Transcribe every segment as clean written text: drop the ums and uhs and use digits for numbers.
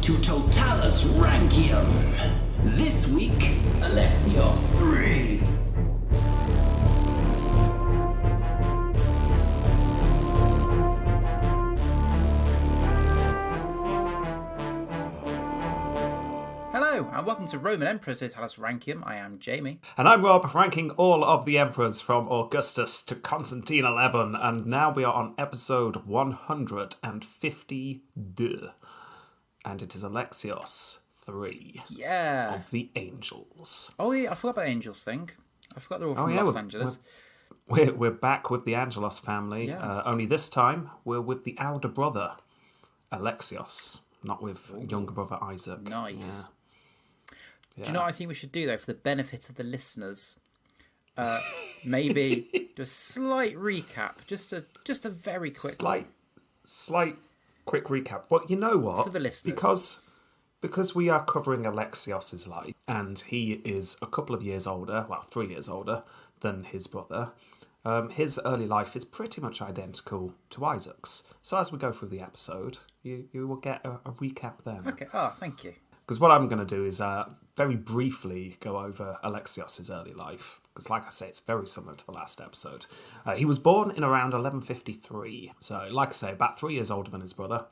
to Totalis Rankium. This week, Alexios III. Hello, and welcome to Roman Emperors Totalis Rankium. I am Jamie. And I'm Rob, ranking all of the emperors from Augustus to Constantine 11, and now we are on episode 152. And it is Alexios III of the Angels. Oh yeah, I forgot about the Angels thing. I forgot they're all from Los Angeles. We're back with the Angelos family, Yeah. only this time we're with the elder brother, Alexios, not with younger brother Isaac. Nice. Yeah. Do you know what I think we should do, though, for the benefit of the listeners? Maybe do a slight recap, just a very quick Slight quick recap. But you know what? For the listeners. Because we are covering Alexios' life, and he is a couple of years older, 3 years older than his brother, his early life is pretty much identical to Isaac's. So as we go through the episode, you will get a recap then. Okay, thank you. Because what I'm going to do is very briefly go over Alexios' early life. Because like I say, it's very similar to the last episode. He was born in around 1153. So like I say, about 3 years older than his brother.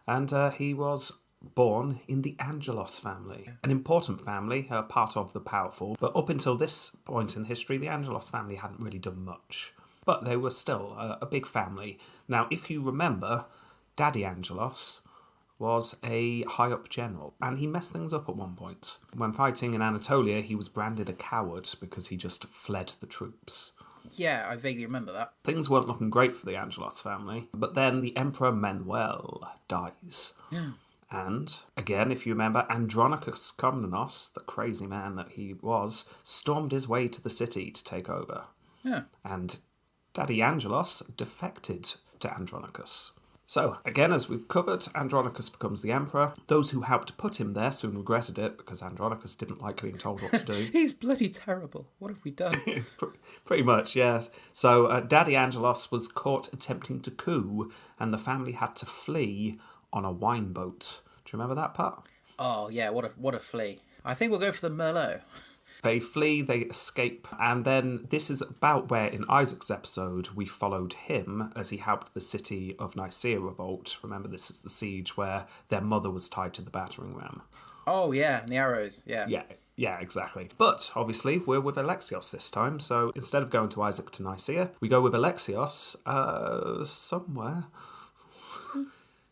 And he was born in the Angelos family. An important family, part of the powerful. But up until this point in history, the Angelos family hadn't really done much. But they were still a big family. Now, if you remember, Daddy Angelos was a high-up general, and he messed things up at one point. When fighting in Anatolia, he was branded a coward because he just fled the troops. Yeah, I vaguely remember that. Things weren't looking great for the Angelos family, but then the Emperor Manuel dies. Yeah. And, again, if you remember, Andronicus Komnenos, the crazy man that he was, stormed his way to the city to take over. Yeah. And Daddy Angelos defected to Andronicus. So, again, as we've covered, Andronicus becomes the emperor. Those who helped put him there soon regretted it, because Andronicus didn't like being told what to do. He's bloody terrible. What have we done? Pretty much, yes. So, Daddy Angelos was caught attempting to coup, and the family had to flee on a wine boat. Do you remember that part? Oh, yeah, what a flea. I think we'll go for the Merlot. They flee, they escape, and then this is about where in Isaac's episode we followed him as he helped the city of Nicaea revolt. Remember, this is the siege where their mother was tied to the battering ram. Oh, yeah, and the arrows, yeah. Yeah, exactly. But, obviously, we're with Alexios this time, so instead of going to Isaac to Nicaea, we go with Alexios somewhere.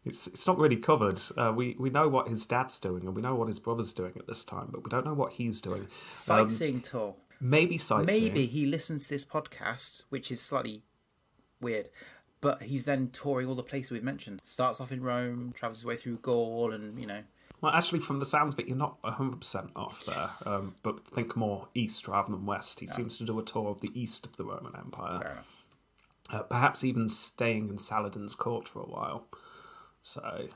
It's not really covered. We know what his dad's doing and we know what his brother's doing at this time, but we don't know what he's doing. Sightseeing tour. Maybe sightseeing. Maybe he listens to this podcast, which is slightly weird, but he's then touring all the places we've mentioned. Starts off in Rome, travels his way through Gaul, and, Well, actually, from the sounds of it, you're not 100% off there, Yes. but think more east rather than west. He seems to do a tour of the east of the Roman Empire. Fair enough. Perhaps even staying in Saladin's court for a while. So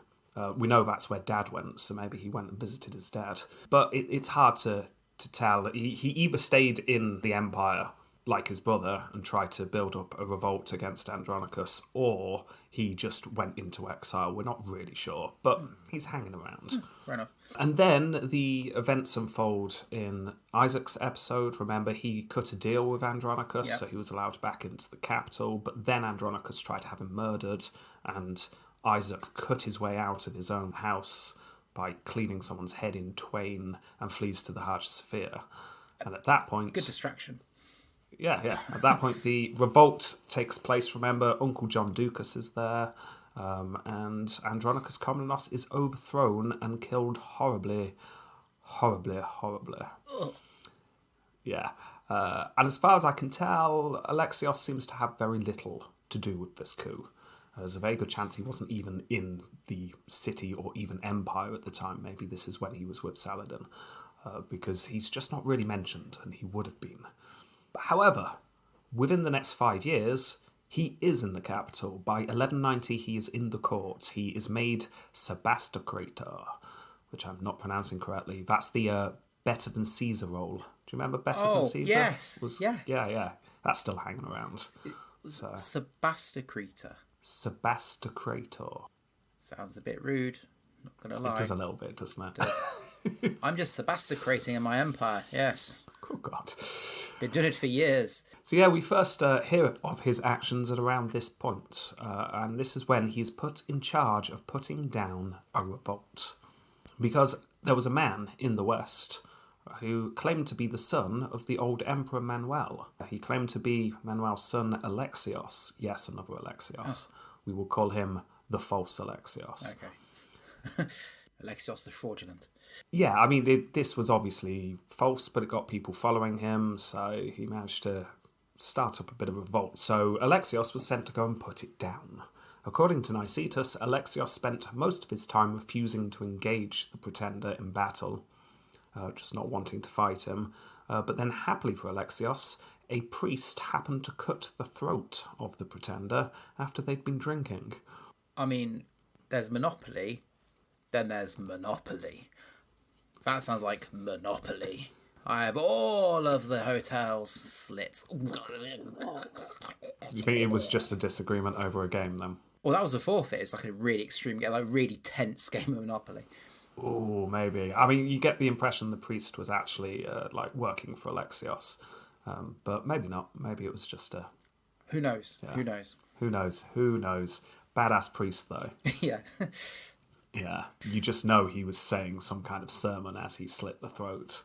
we know that's where Dad went, so maybe he went and visited his dad. But it's hard to tell. He either stayed in the empire, like his brother, and tried to build up a revolt against Andronicus, or he just went into exile. We're not really sure, but he's hanging around. Fair enough. And then the events unfold in Isaac's episode. Remember, he cut a deal with Andronicus, so he was allowed back into the capital, but then Andronicus tried to have him murdered, and Isaac cut his way out of his own house by cleaving someone's head in twain and flees to the Hagia Sophia. And at that point... Good distraction. Yeah. At that point, the revolt takes place. Remember, Uncle John Ducas is there, and Andronicus Komnenos is overthrown and killed horribly. Ugh. Yeah. And as far as I can tell, Alexios seems to have very little to do with this coup. There's a very good chance he wasn't even in the city or even empire at the time. Maybe this is when he was with Saladin, because he's just not really mentioned, and he would have been. However, within the next 5 years, he is in the capital. By 1190, he is in the court. He is made Sebastocrator, which I'm not pronouncing correctly. That's the better than Caesar role. Do you remember better than Caesar? Yes. Yeah. That's still hanging around. Sebastocrator. Sebastocrator. Sounds a bit rude. Not going to lie. It does a little bit, doesn't it? It does. I'm just Sebastocrating in my empire, yes. Oh, God. Been doing it for years. So yeah, we first hear of his actions at around this point, and this is when he is put in charge of putting down a revolt. Because there was a man in the West who claimed to be the son of the old Emperor Manuel. He claimed to be Manuel's son Alexios. Yes, another Alexios. Oh. We will call him the False Alexios. Okay. Alexios the Fraudulent. Yeah, I mean, this was obviously false, but it got people following him, so he managed to start up a bit of a revolt. So Alexios was sent to go and put it down. According to Nicetas, Alexios spent most of his time refusing to engage the pretender in battle, just not wanting to fight him. But then, happily for Alexios, a priest happened to cut the throat of the pretender after they'd been drinking. I mean, there's Monopoly, then there's Monopoly. That sounds like Monopoly. I have all of the hotels slit. You think it was just a disagreement over a game, then? Well, that was a forfeit. It's like a really extreme game, like a really tense game of Monopoly. Oh, maybe. I mean, you get the impression the priest was actually working for Alexios, but maybe not. Maybe it was just a. Who knows? Yeah. Who knows? Who knows? Who knows? Badass priest, though. Yeah. Yeah, you just know he was saying some kind of sermon as he slit the throat.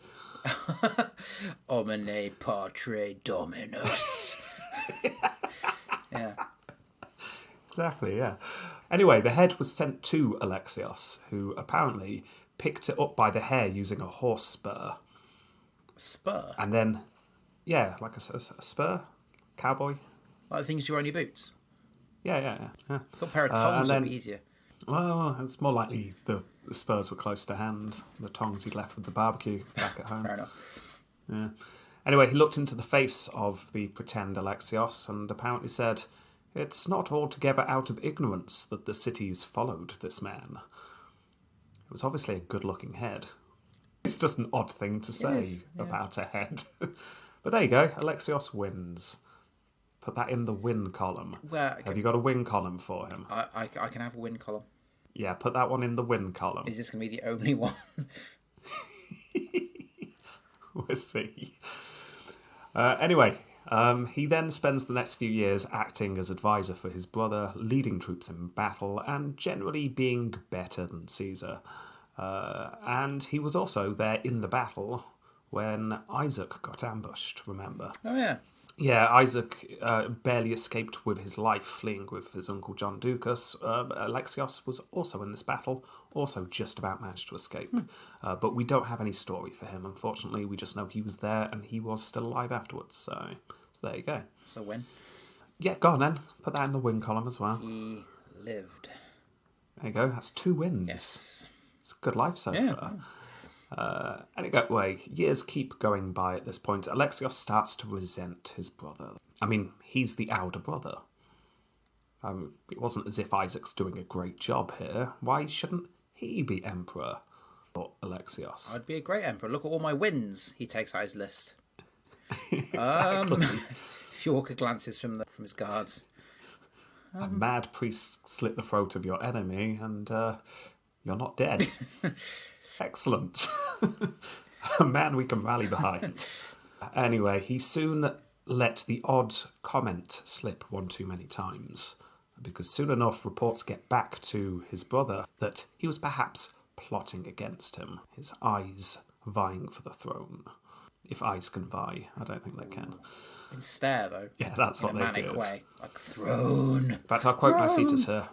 Omne patre dominus. Yeah. Exactly, yeah. Anyway, the head was sent to Alexios, who apparently picked it up by the hair using a horse spur. Spur? And then, yeah, like a spur? Cowboy? Like the things you wear on your boots? Yeah. I thought a pair of tongs would be easier. Well, it's more likely the spurs were close to hand. The tongs he'd left with the barbecue back at home. Fair enough. Yeah. Anyway, he looked into the face of the pretend Alexios and apparently said, "It's not altogether out of ignorance that the cities followed this man." It was obviously a good-looking head. It's just an odd thing to say about a head. But there you go, Alexios wins. Put that in the win column. Well, okay. Have you got a win column for him? I can have a win column. Yeah, put that one in the win column. Is this going to be the only one? We'll see. Anyway, he then spends the next few years acting as advisor for his brother, leading troops in battle, and generally being better than Caesar. And he was also there in the battle when Isaac got ambushed, remember? Oh, yeah. Yeah, Isaac barely escaped with his life, fleeing with his uncle John Ducas. Alexios was also in this battle, also just about managed to escape. But we don't have any story for him, unfortunately. We just know he was there and he was still alive afterwards. So there you go. It's a win. Yeah, go on then. Put that in the win column as well. He lived. There you go. That's 2 wins. Yes. It's a good life so far. Anyway, years keep going by at this point. Alexios starts to resent his brother. I mean, he's the elder brother. It wasn't as if Isaac's doing a great job here. Why shouldn't he be emperor? But Alexios. I'd be a great emperor. Look at all my wins. He takes out his list. Exactly. Fjorka glances from his guards. A mad priest slit the throat of your enemy and you're not dead. Excellent. A man we can rally behind. Anyway, he soon let the odd comment slip one too many times, because soon enough reports get back to his brother that he was perhaps plotting against him, his eyes vying for the throne. If eyes can vie, I don't think they can. It's stare, though. Yeah, that's what in a they manic did. way. Like, throne. In fact, I'll quote Nicetas here.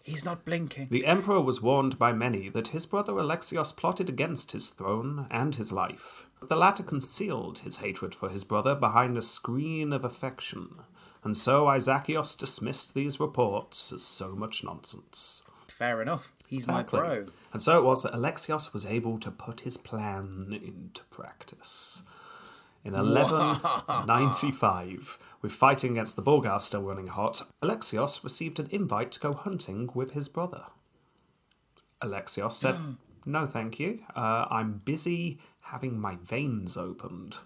He's not blinking. The emperor was warned by many that his brother Alexios plotted against his throne and his life. But the latter concealed his hatred for his brother behind a screen of affection, and so Isakios dismissed these reports as so much nonsense. Fair enough. He's Exactly. my bro. And so it was that Alexios was able to put his plan into practice. In 1195, with fighting against the Bulgars still running hot, Alexios received an invite to go hunting with his brother. Alexios said, "No, thank you. I'm busy having my veins opened."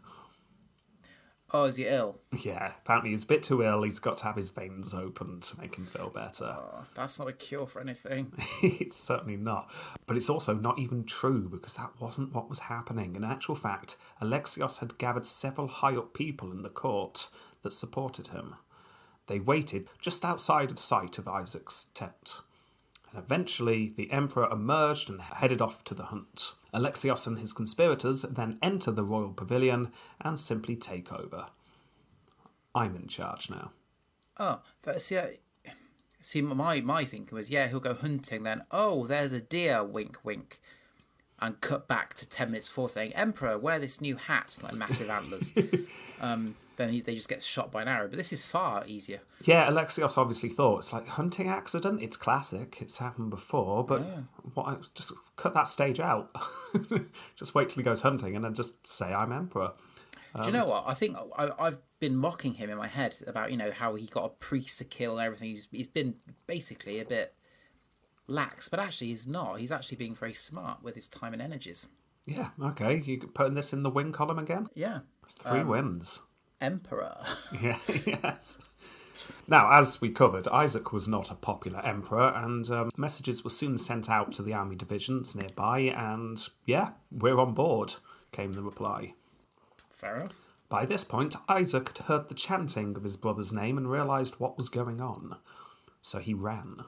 Oh, is he ill? Yeah, apparently he's a bit too ill. He's got to have his veins opened to make him feel better. Oh, that's not a cure for anything. It's certainly not. But it's also not even true, because that wasn't what was happening. In actual fact, Alexios had gathered several high-up people in the court that supported him. They waited just outside of sight of Isaac's tent. And eventually, the emperor emerged and headed off to the hunt. Alexios and his conspirators then enter the royal pavilion and simply take over. I'm in charge now. Oh, see, my thinking was, yeah, he'll go hunting, then, oh, there's a deer, wink, wink. And cut back to 10 minutes before saying, Emperor, wear this new hat, like massive antlers. Then they just get shot by an arrow. But this is far easier. Yeah, Alexios obviously thought, it's like hunting accident, it's classic, it's happened before, but just cut that stage out. Just wait till he goes hunting and then just say I'm emperor. Do you know what? I think I've been mocking him in my head about, how he got a priest to kill and everything. He's been basically a bit lax, but actually he's not. He's actually being very smart with his time and energies. Yeah, okay. You putting this in the win column again? Yeah. It's 3 wins. Emperor. Yeah, yes. Now, as we covered, Isaac was not a popular emperor, and messages were soon sent out to the army divisions nearby, and yeah, we're on board, came the reply. Fair enough. By this point, Isaac had heard the chanting of his brother's name and realised what was going on. So he ran.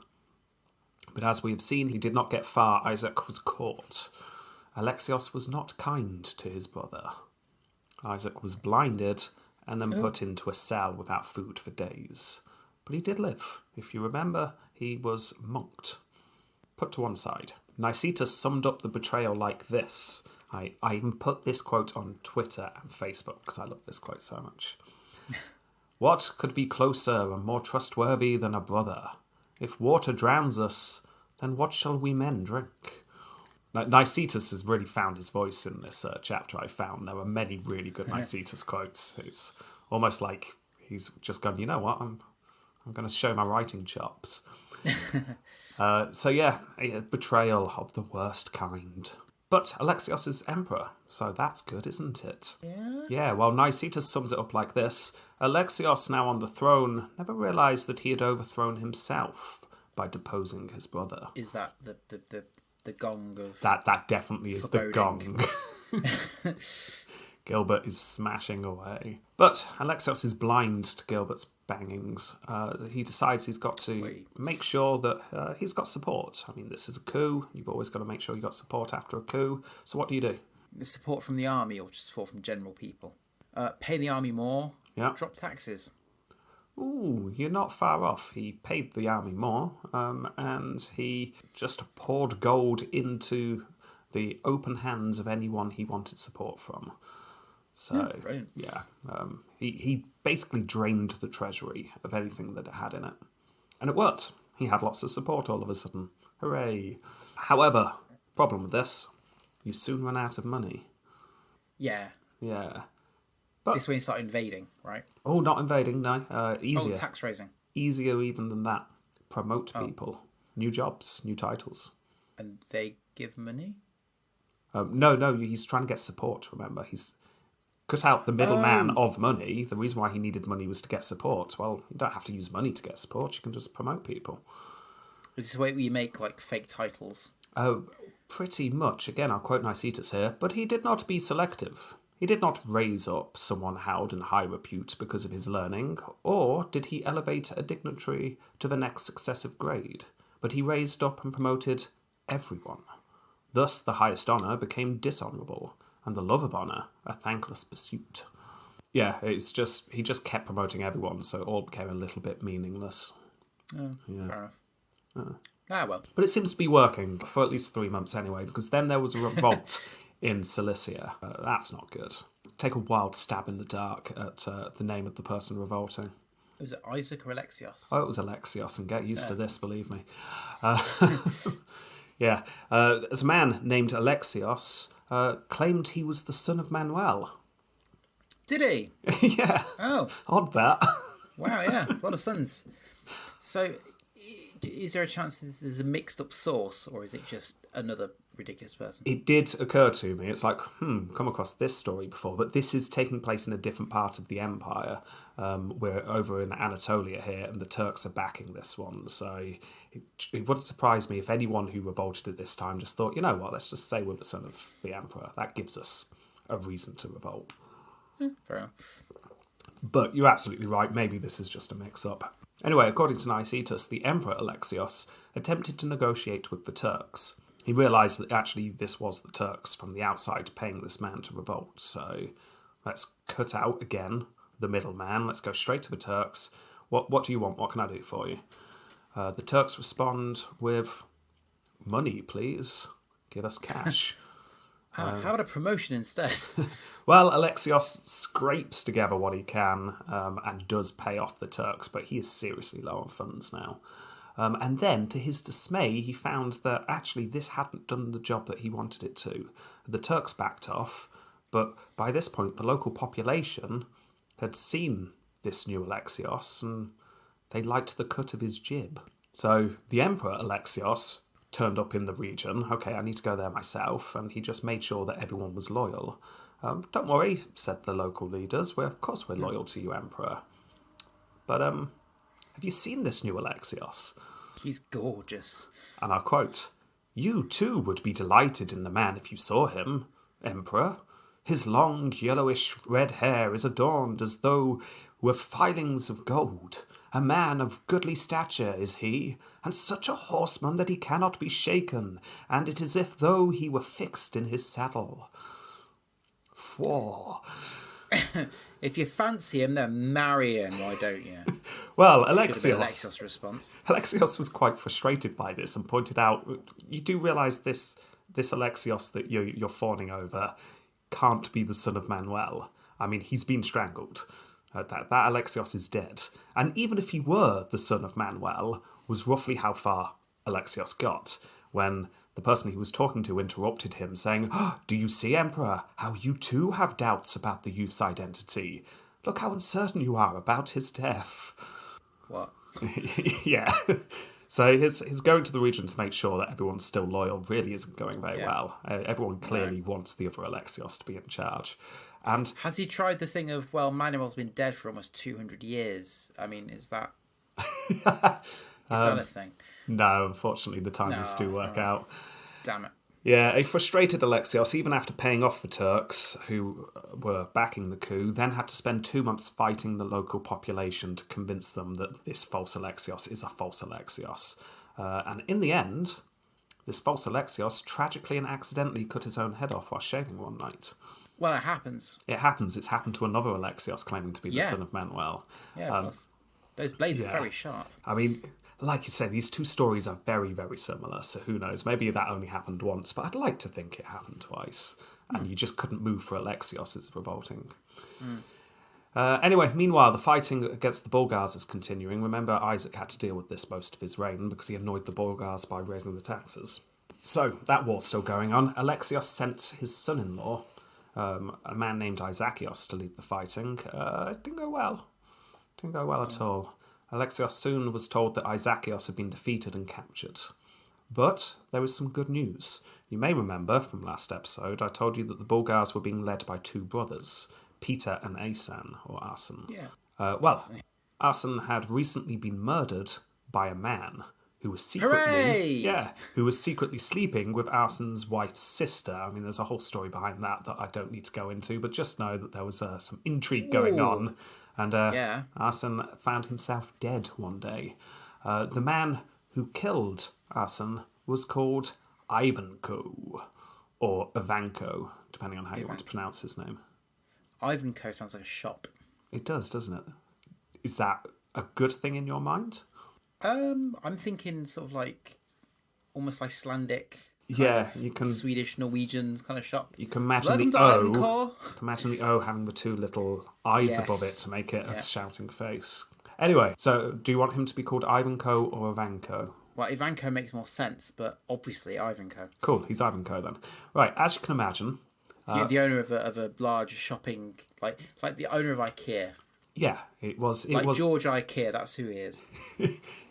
But as we have seen, he did not get far. Isaac was caught. Alexios was not kind to his brother. Isaac was blinded and then put into a cell without food for days. But he did live. If you remember, he was monked. Put to one side. Nicetas summed up the betrayal like this. I even put this quote on Twitter and Facebook because I love this quote so much. What could be closer and more trustworthy than a brother? If water drowns us, then what shall we men drink? Now, Nicetas has really found his voice in this chapter, I found. There were many really good Nicetas quotes. It's almost like he's just gone, you know what, I'm going to show my writing chops. So yeah, a betrayal of the worst kind. But Alexios is emperor, so that's good, isn't it? Yeah? Yeah, well, Nicetas sums it up like this. Alexios, now on the throne, never realised that he had overthrown himself by deposing his brother. Is that the gong of... That definitely is foreboding. the gong. Gilbert is smashing away. But Alexios is blind to Gilbert's bangings. He decides he's got to make sure that he's got support. I mean, this is a coup. You've always got to make sure you've got support after a coup. So what do you do? Support from the army or just support from general people? Pay the army more. Yeah. Drop taxes. Ooh, you're not far off. He paid the army more, and he just poured gold into the open hands of anyone he wanted support from. So, brilliant. Yeah, he basically drained the treasury of anything that it had in it. And it worked. He had lots of support all of a sudden. Hooray. However, problem with this, you soon run out of money. Yeah. Yeah. This when you start invading, right? Oh, not invading, no. Easier. Oh, tax raising. Easier even than that. Promote people. New jobs, new titles. And they give money? No, he's trying to get support, remember. He's cut out the middleman of money. The reason why he needed money was to get support. Well, you don't have to use money to get support. You can just promote people. This is the way we make, like, fake titles. Oh, pretty much. Again, I'll quote Nicetas here. But he did not be selective. He did not raise up someone held in high repute because of his learning, or did he elevate a dignitary to the next successive grade, but he raised up and promoted everyone. Thus the highest honour became dishonourable, and the love of honour a thankless pursuit. Yeah, it's just he just kept promoting everyone, so it all became a little bit meaningless. Fair enough. Well. But it seems to be working, for at least 3 months anyway, because then there was a revolt in Cilicia. That's not good. Take a wild stab in the dark at the name of the person revolting. Was it Isaac or Alexios? Oh, it was Alexios, and get used to this, believe me. Yeah. As a man named Alexios claimed he was the son of Manuel. Did he? Yeah. Oh. Odd that. Wow, yeah. A lot of sons. So, is there a chance there's a mixed up source, or is it just another ridiculous person. It did occur to me. It's like, come across this story before, but this is taking place in a different part of the empire. We're over in Anatolia here, and the Turks are backing this one. So it wouldn't surprise me if anyone who revolted at this time just thought, you know what, let's just say we're the son of the emperor. That gives us a reason to revolt. Fair enough. But you're absolutely right. Maybe this is just a mix-up. Anyway, according to Nicetas, the Emperor Alexios attempted to negotiate with the Turks. He realised that actually this was the Turks from the outside paying this man to revolt. So let's cut out, again, the middleman. Let's go straight to the Turks. What do you want? What can I do for you? The Turks respond with, money, please. Give us cash. How about a promotion instead? Well, Alexios scrapes together what he can and does pay off the Turks, but he is seriously low on funds now. And then, to his dismay, he found that actually this hadn't done the job that he wanted it to. The Turks backed off, but by this point the local population had seen this new Alexios and they liked the cut of his jib. So the Emperor Alexios turned up in the region. Okay, I need to go there myself, and he just made sure that everyone was loyal. Don't worry, said the local leaders. Of course we're loyal to you, Emperor. But have you seen this new Alexios? He's gorgeous. And I'll quote, you too would be delighted in the man if you saw him, Emperor. His long yellowish red hair is adorned as though with filings of gold. A man of goodly stature is he, and such a horseman that he cannot be shaken, and it is if though he were fixed in his saddle. Whoa. If you fancy him, then marry him, why don't you? Well, Alexios' response. Alexios was quite frustrated by this and pointed out, you do realise this Alexios that you're fawning over can't be the son of Manuel. I mean, he's been strangled. That Alexios is dead. And even if he were the son of Manuel, was roughly how far Alexios got when the person he was talking to interrupted him, saying, do you see, Emperor, how you too have doubts about the youth's identity? Look how uncertain you are about his death. What? Yeah. So his going to the region to make sure that everyone's still loyal really isn't going very well. Everyone clearly wants the other Alexios to be in charge. And has he tried the thing of, well, Manuel's been dead for almost 200 years? I mean, is that is that a thing? No, unfortunately, the timings do work out. Damn it. Yeah, a frustrated Alexios, even after paying off the Turks, who were backing the coup, then had to spend 2 months fighting the local population to convince them that this false Alexios is a false Alexios. And in the end, this false Alexios tragically and accidentally cut his own head off while shaving one night. Well, it happens. It happens. It's happened to another Alexios claiming to be the son of Manuel. Yeah, those blades are very sharp. I mean, like you say, these two stories are very, very similar, so who knows? Maybe that only happened once, but I'd like to think it happened twice, and you just couldn't move for Alexios. It's revolting. Anyway, meanwhile, the fighting against the Bulgars is continuing. Remember, Isaac had to deal with this most of his reign because he annoyed the Bulgars by raising the taxes. So, that war's still going on. Alexios sent his son-in-law, a man named Isakios, to lead the fighting. It didn't go well. Didn't go well at all. Alexios soon was told that Isakios had been defeated and captured. But there was some good news. You may remember from last episode, I told you that the Bulgars were being led by two brothers, Peter and Asen, or Arsen. Yeah. Arsen had recently been murdered by a man who was secretly sleeping with Arsen's wife's sister. I mean, there's a whole story behind that I don't need to go into, but just know that there was some intrigue going on. And Arsen found himself dead one day. The man who killed Arsen was called Ivanko, or Ivanko, depending on how you want to pronounce his name. Ivanko sounds like a shop. It does, doesn't it? Is that a good thing in your mind? I'm thinking sort of like almost Icelandic. You can Swedish, Norwegian kind of shop. You can imagine Welcome the to O. Ivanko. You can imagine the O having the two little eyes above it to make it a shouting face. Anyway, so do you want him to be called Ivanko or Ivanko? Well, Ivanko makes more sense, but obviously Ivanko. Cool, he's Ivanko then. Right, as you can imagine, the owner of a large shopping, it's like the owner of IKEA. Yeah, it was George IKEA. That's who he is.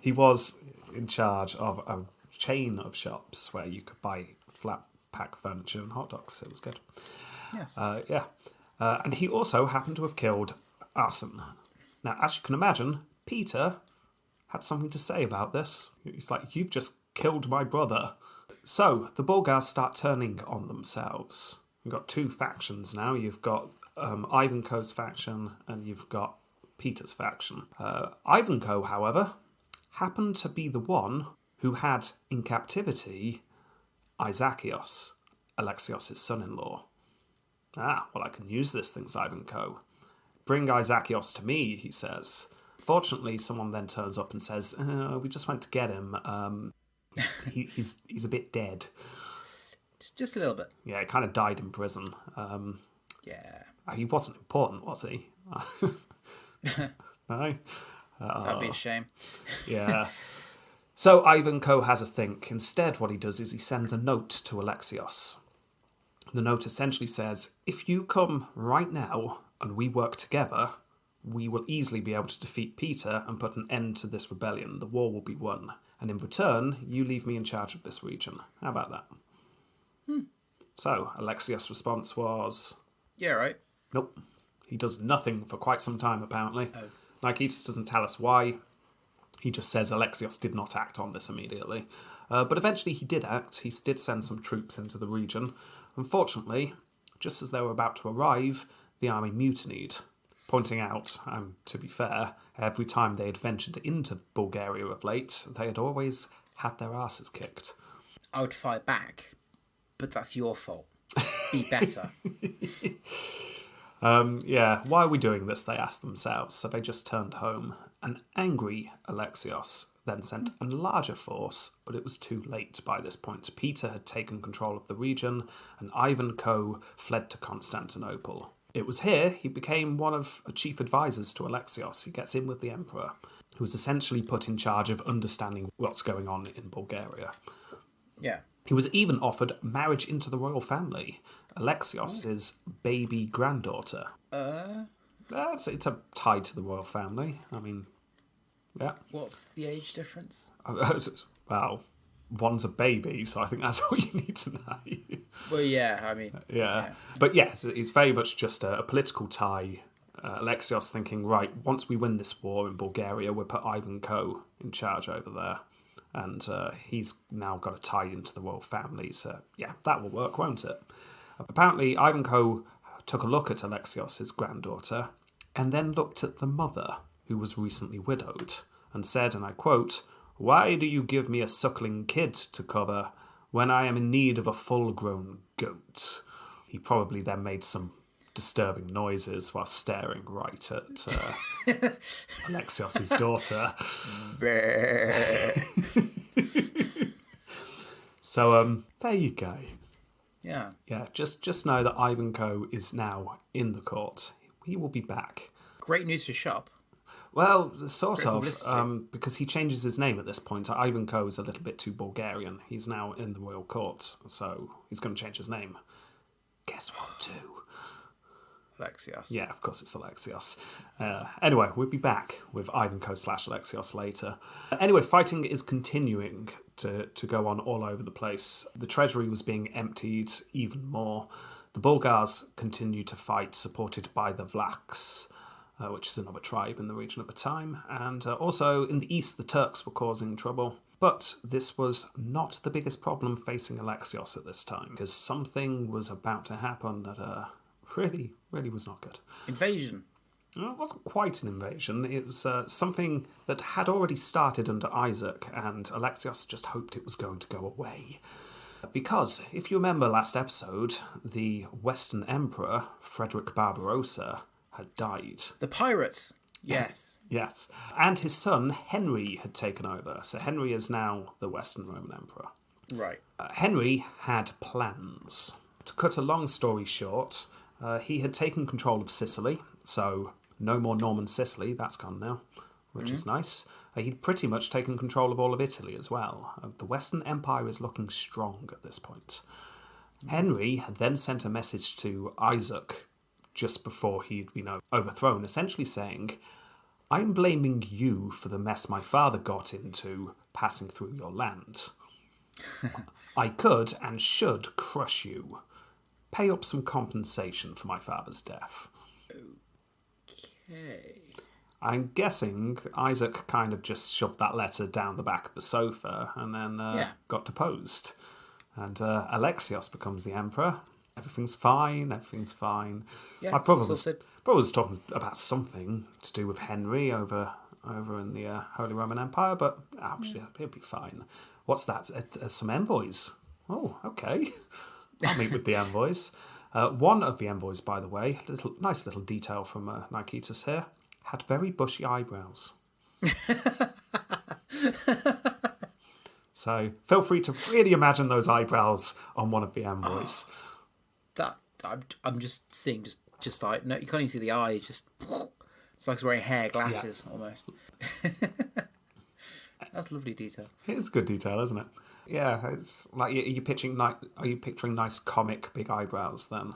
He was in charge of a chain of shops where you could buy flat pack furniture and hot dogs. It was good. Yes. Yeah. And he also happened to have killed Arsene. Now, as you can imagine, Peter had something to say about this. He's like, you've just killed my brother. So the Bulgars start turning on themselves. You've got two factions now. You've got Ivanko's faction and you've got Peter's faction. Ivanko, however, happened to be the one who had in captivity Isakios, Alexios' son-in-law. Well, I can use this, thinks Ivanko. Bring Isakios to me, he says. Fortunately, someone then turns up and says, we just went to get him. He's a bit dead. Just a little bit. Yeah, he kind of died in prison. Yeah. He wasn't important, was he? No? That'd be a shame. Yeah. So Ivanko has a think. Instead, what he does is he sends a note to Alexios. The note essentially says, if you come right now and we work together, we will easily be able to defeat Peter and put an end to this rebellion. The war will be won. And in return, you leave me in charge of this region. How about that? So, Alexios' response was... Yeah, right. Nope. He does nothing for quite some time, apparently. Oh. Like, he just doesn't tell us why. He just says Alexios did not act on this immediately. But eventually he did act. He did send some troops into the region. Unfortunately, just as they were about to arrive, the army mutinied, pointing out, to be fair, every time they had ventured into Bulgaria of late, they had always had their asses kicked. I would fight back, but that's your fault. Be better. Yeah, why are we doing this, they asked themselves, so they just turned home. An angry Alexios then sent a larger force, but it was too late by this point. Peter had taken control of the region, and Ivanko fled to Constantinople. It was here he became one of the chief advisors to Alexios. He gets in with the emperor, who was essentially put in charge of understanding what's going on in Bulgaria. Yeah. He was even offered marriage into the royal family, Alexios' baby granddaughter. It's a tie to the royal family. I mean, yeah. What's the age difference? Well, one's a baby, so I think that's all you need to know. Well, yeah, I mean... Yeah. But yes, it's very much just a political tie. Alexios thinking, right, once we win this war in Bulgaria, we'll put Ivanko in charge over there. And he's now got a tie into the royal family, so yeah, that will work, won't it? Apparently, Ivanko took a look at Alexios' granddaughter and then looked at the mother, who was recently widowed, and said, and I quote, "Why do you give me a suckling kid to cover when I am in need of a full-grown goat?" He probably then made some disturbing noises while staring right at Alexios' daughter. So, there you go. Yeah. Yeah, just know that Ivanko is now in the court. He will be back. Great news for shop. Well, sort Great of, publicity. because he changes his name at this point. Ivanko is a little bit too Bulgarian. He's now in the royal court, so he's going to change his name. Guess what, too? Alexios. Yeah, of course it's Alexios. Anyway, we'll be back with Ivanko/Alexios later. Anyway, fighting is continuing to go on all over the place. The treasury was being emptied even more. The Bulgars continued to fight, supported by the Vlachs, which is another tribe in the region at the time. And also in the east, the Turks were causing trouble. But this was not the biggest problem facing Alexios at this time, because something was about to happen that really was not good. Invasion. Well, it wasn't quite an invasion. It was something that had already started under Isaac, and Alexios just hoped it was going to go away. Because, if you remember last episode, the Western Emperor, Frederick Barbarossa, had died. The pirates. Yes. Yes. And his son, Henry, had taken over. So Henry is now the Western Roman Emperor. Right. Henry had plans. To cut a long story short, he had taken control of Sicily, so no more Norman Sicily, that's gone now, which is nice. He'd pretty much taken control of all of Italy as well. The Western Empire is looking strong at this point. Henry had then sent a message to Isaac just before he'd been overthrown, essentially saying, "I'm blaming you for the mess my father got into passing through your land." I could and should crush you. Pay up some compensation for my father's death. Okay. I'm guessing Isaac kind of just shoved that letter down the back of the sofa and then got deposed. And Alexios becomes the emperor. Everything's fine. Yeah, My brother it's all was talking about something to do with Henry over in the Holy Roman Empire, but it'll be fine. What's that? Some envoys. Oh, okay. I'll meet with the envoys. One of the envoys, by the way, nice little detail from Nicetas here, had very bushy eyebrows. So feel free to really imagine those eyebrows on one of the envoys. I'm just seeing just like, no, you can't even see the eye. It's like he's wearing hair glasses almost. That's lovely detail. It's good detail, isn't it? Yeah, it's like, are you picturing nice comic big eyebrows then?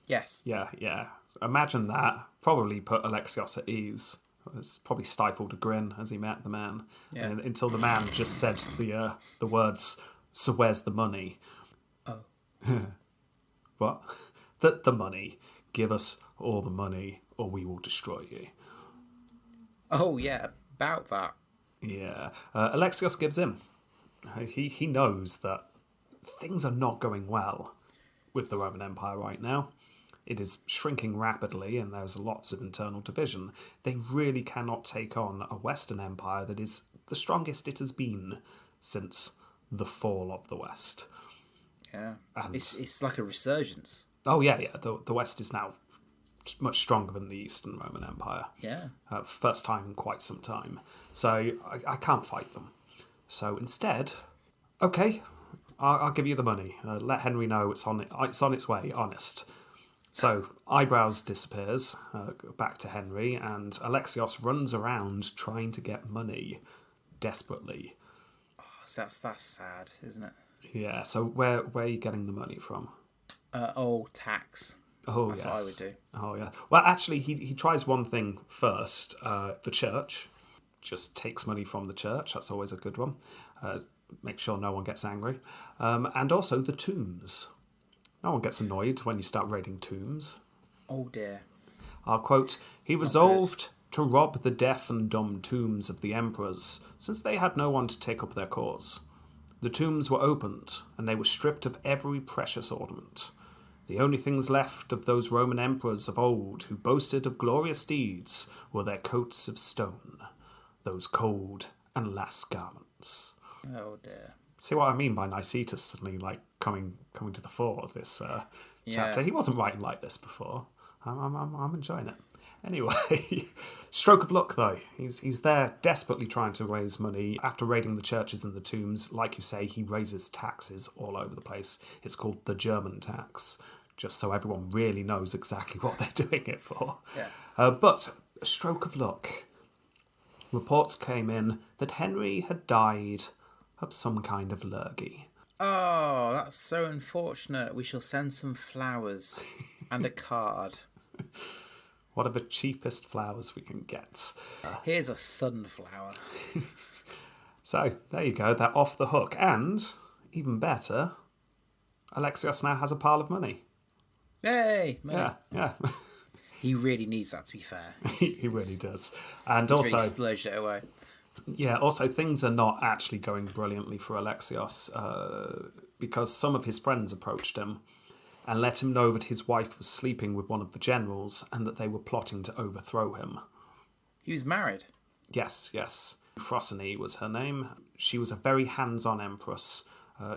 Yes. Yeah. Imagine that. Probably put Alexios at ease. It's probably stifled a grin as he met the man. Yeah. Until the man just said the words, "So where's the money?" Oh. What? The money. Give us all the money or we will destroy you. Oh, yeah, about that. Yeah. Alexios gives in. He knows that things are not going well with the Roman Empire right now. It is shrinking rapidly and there's lots of internal division. They really cannot take on a Western Empire that is the strongest it has been since the fall of the West. Yeah. And it's like a resurgence. Oh, yeah. The West is now much stronger than the Eastern Roman Empire. Yeah. First time in quite some time. So I can't fight them. So instead, okay, I'll give you the money. Let Henry know it's on its way, honest. So eyebrows disappears, back to Henry, and Alexios runs around trying to get money, desperately. Oh, so that's sad, isn't it? Yeah, so where are you getting the money from? Tax. Oh, That's yes. what I would do. Oh, yeah. Well, actually, he tries one thing first. The church just takes money from the church. That's always a good one. Make sure no one gets angry. And also the tombs. No one gets annoyed when you start raiding tombs. Oh, dear. I'll quote, "He resolved to rob the deaf and dumb tombs of the emperors, since they had no one to take up their cause. The tombs were opened, and they were stripped of every precious ornament. The only things left of those Roman emperors of old who boasted of glorious deeds were their coats of stone, those cold and last garments." Oh, dear. See what I mean by Nicetas suddenly coming to the fore of this chapter? He wasn't writing like this before. I'm enjoying it. Anyway, stroke of luck though. He's there desperately trying to raise money. After raiding the churches and the tombs, like you say, he raises taxes all over the place. It's called the German tax, just so everyone really knows exactly what they're doing it for. Yeah. But a stroke of luck. Reports came in that Henry had died of some kind of lurgy. Oh, that's so unfortunate. We shall send some flowers and a card. What are the cheapest flowers we can get? Here's a sunflower. So, there you go. They're off the hook. And, even better, Alexios now has a pile of money. Hey, money. Yeah. He really needs that, to be fair. He really does. And He's also... really splurged it away. Yeah, also things are not actually going brilliantly for Alexios because some of his friends approached him and let him know that his wife was sleeping with one of the generals and that they were plotting to overthrow him. He was married? Yes. Frosiny was her name. She was a very hands-on empress.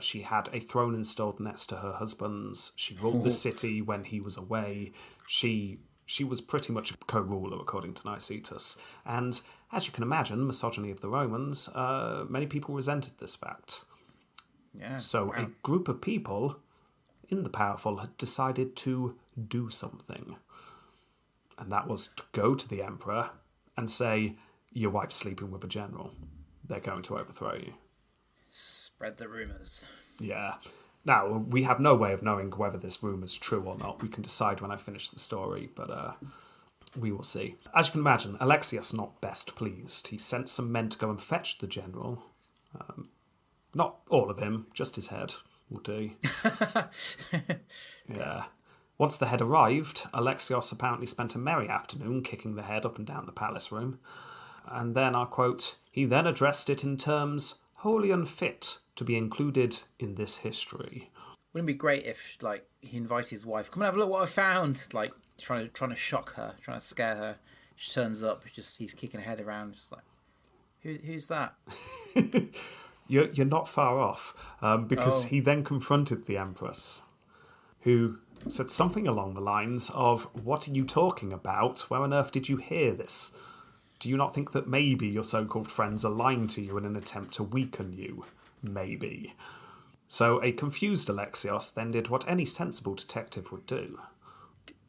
She had a throne installed next to her husband's. She ruled the city when he was away. She was pretty much a co-ruler, according to Nicetas. And, as you can imagine, misogyny of the Romans, many people resented this fact. Yeah. So a group of people in the powerful had decided to do something. And that was to go to the emperor and say, "Your wife's sleeping with a general. They're going to overthrow you." Spread the rumours. Yeah. Now, we have no way of knowing whether this rumour's true or not. We can decide when I finish the story, but we will see. As you can imagine, Alexios not best pleased. He sent some men to go and fetch the general. Not all of him, just his head will do. Yeah. Once the head arrived, Alexios apparently spent a merry afternoon kicking the head up and down the palace room. And then, I quote, he then addressed it in terms wholly unfit to be included in this history. Wouldn't it be great if, like, he invited his wife, come and have a look what I found, like, trying to shock her, trying to scare her. She turns up, he's kicking her head around, just like, who's that? You're not far off, because he then confronted the Empress, who said something along the lines of, what are you talking about? Where on earth did you hear this? Do you not think that maybe your so-called friends are lying to you in an attempt to weaken you? Maybe. So a confused Alexios then did what any sensible detective would do.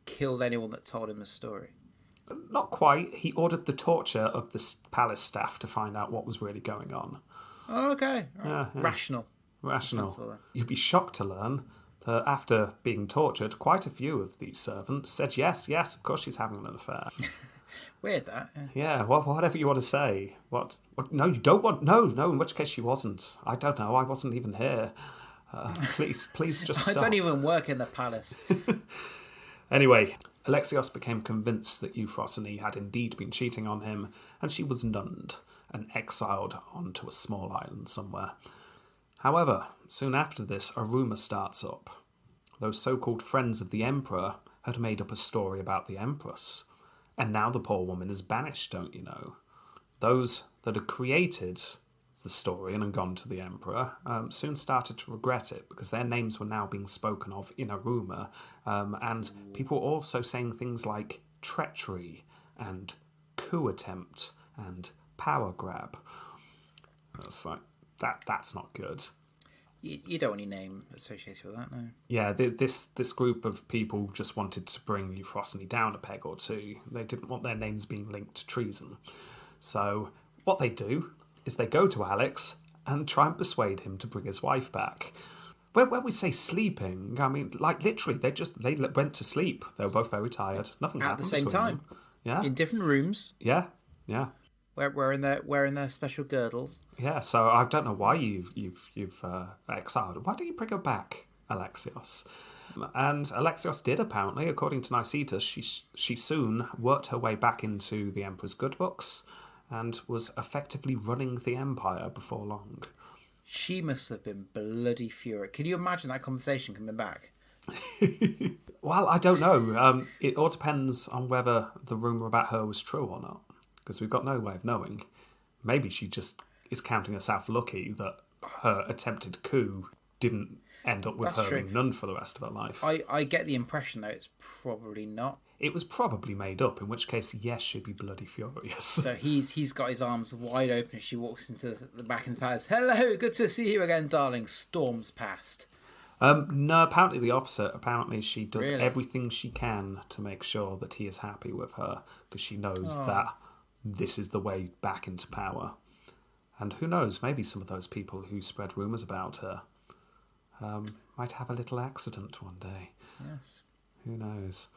Killed anyone that told him the story. Not quite. He ordered the torture of the palace staff to find out what was really going on. Oh, okay. Yeah. Rational. Rational. You'd be shocked to learn that after being tortured, quite a few of these servants said, yes, of course she's having an affair. Weird, that. Yeah, well, whatever you want to say. What? No, you don't want... No, in which case she wasn't. I don't know, I wasn't even here. Please just stop. I don't even work in the palace. Anyway, Alexios became convinced that Euphrosyne had indeed been cheating on him, and she was nunned and exiled onto a small island somewhere. However, soon after this, a rumour starts up. Those so-called friends of the Emperor had made up a story about the Empress, and now the poor woman is banished, don't you know? Those that had created the story and had gone to the Emperor soon started to regret it, because their names were now being spoken of in a rumour, and people were also saying things like treachery and coup attempt and power grab. It's like, that's not good. You don't want your name associated with that, no? Yeah, this group of people just wanted to bring Euphrosyne down a peg or two. They didn't want their names being linked to treason. So what they do is they go to Alex and try and persuade him to bring his wife back. When we say sleeping, I mean, like, literally, they went to sleep. They were both very tired. Nothing happened at the same between time. them. Yeah. In different rooms. Yeah. Wearing their special girdles. Yeah. So I don't know why you've exiled her. Why don't you bring her back, Alexios? And Alexios did, apparently, according to Nicetas. She soon worked her way back into the Emperor's good books and was effectively running the empire before long. She must have been bloody furious. Can you imagine that conversation coming back? Well, I don't know. It all depends on whether the rumour about her was true or not, because we've got no way of knowing. Maybe she just is counting herself lucky that her attempted coup didn't end up with her being nunned for the rest of her life. I get the impression, though, it's probably not. It was probably made up, in which case, yes, she'd be bloody furious. So he's got his arms wide open as she walks into the back of the palace. Hello, good to see you again, darling. Storms past. No, apparently the opposite. Apparently she does everything she can to make sure that he is happy with her, because she knows that this is the way back into power. And who knows, maybe some of those people who spread rumours about her might have a little accident one day. Yes. Who knows?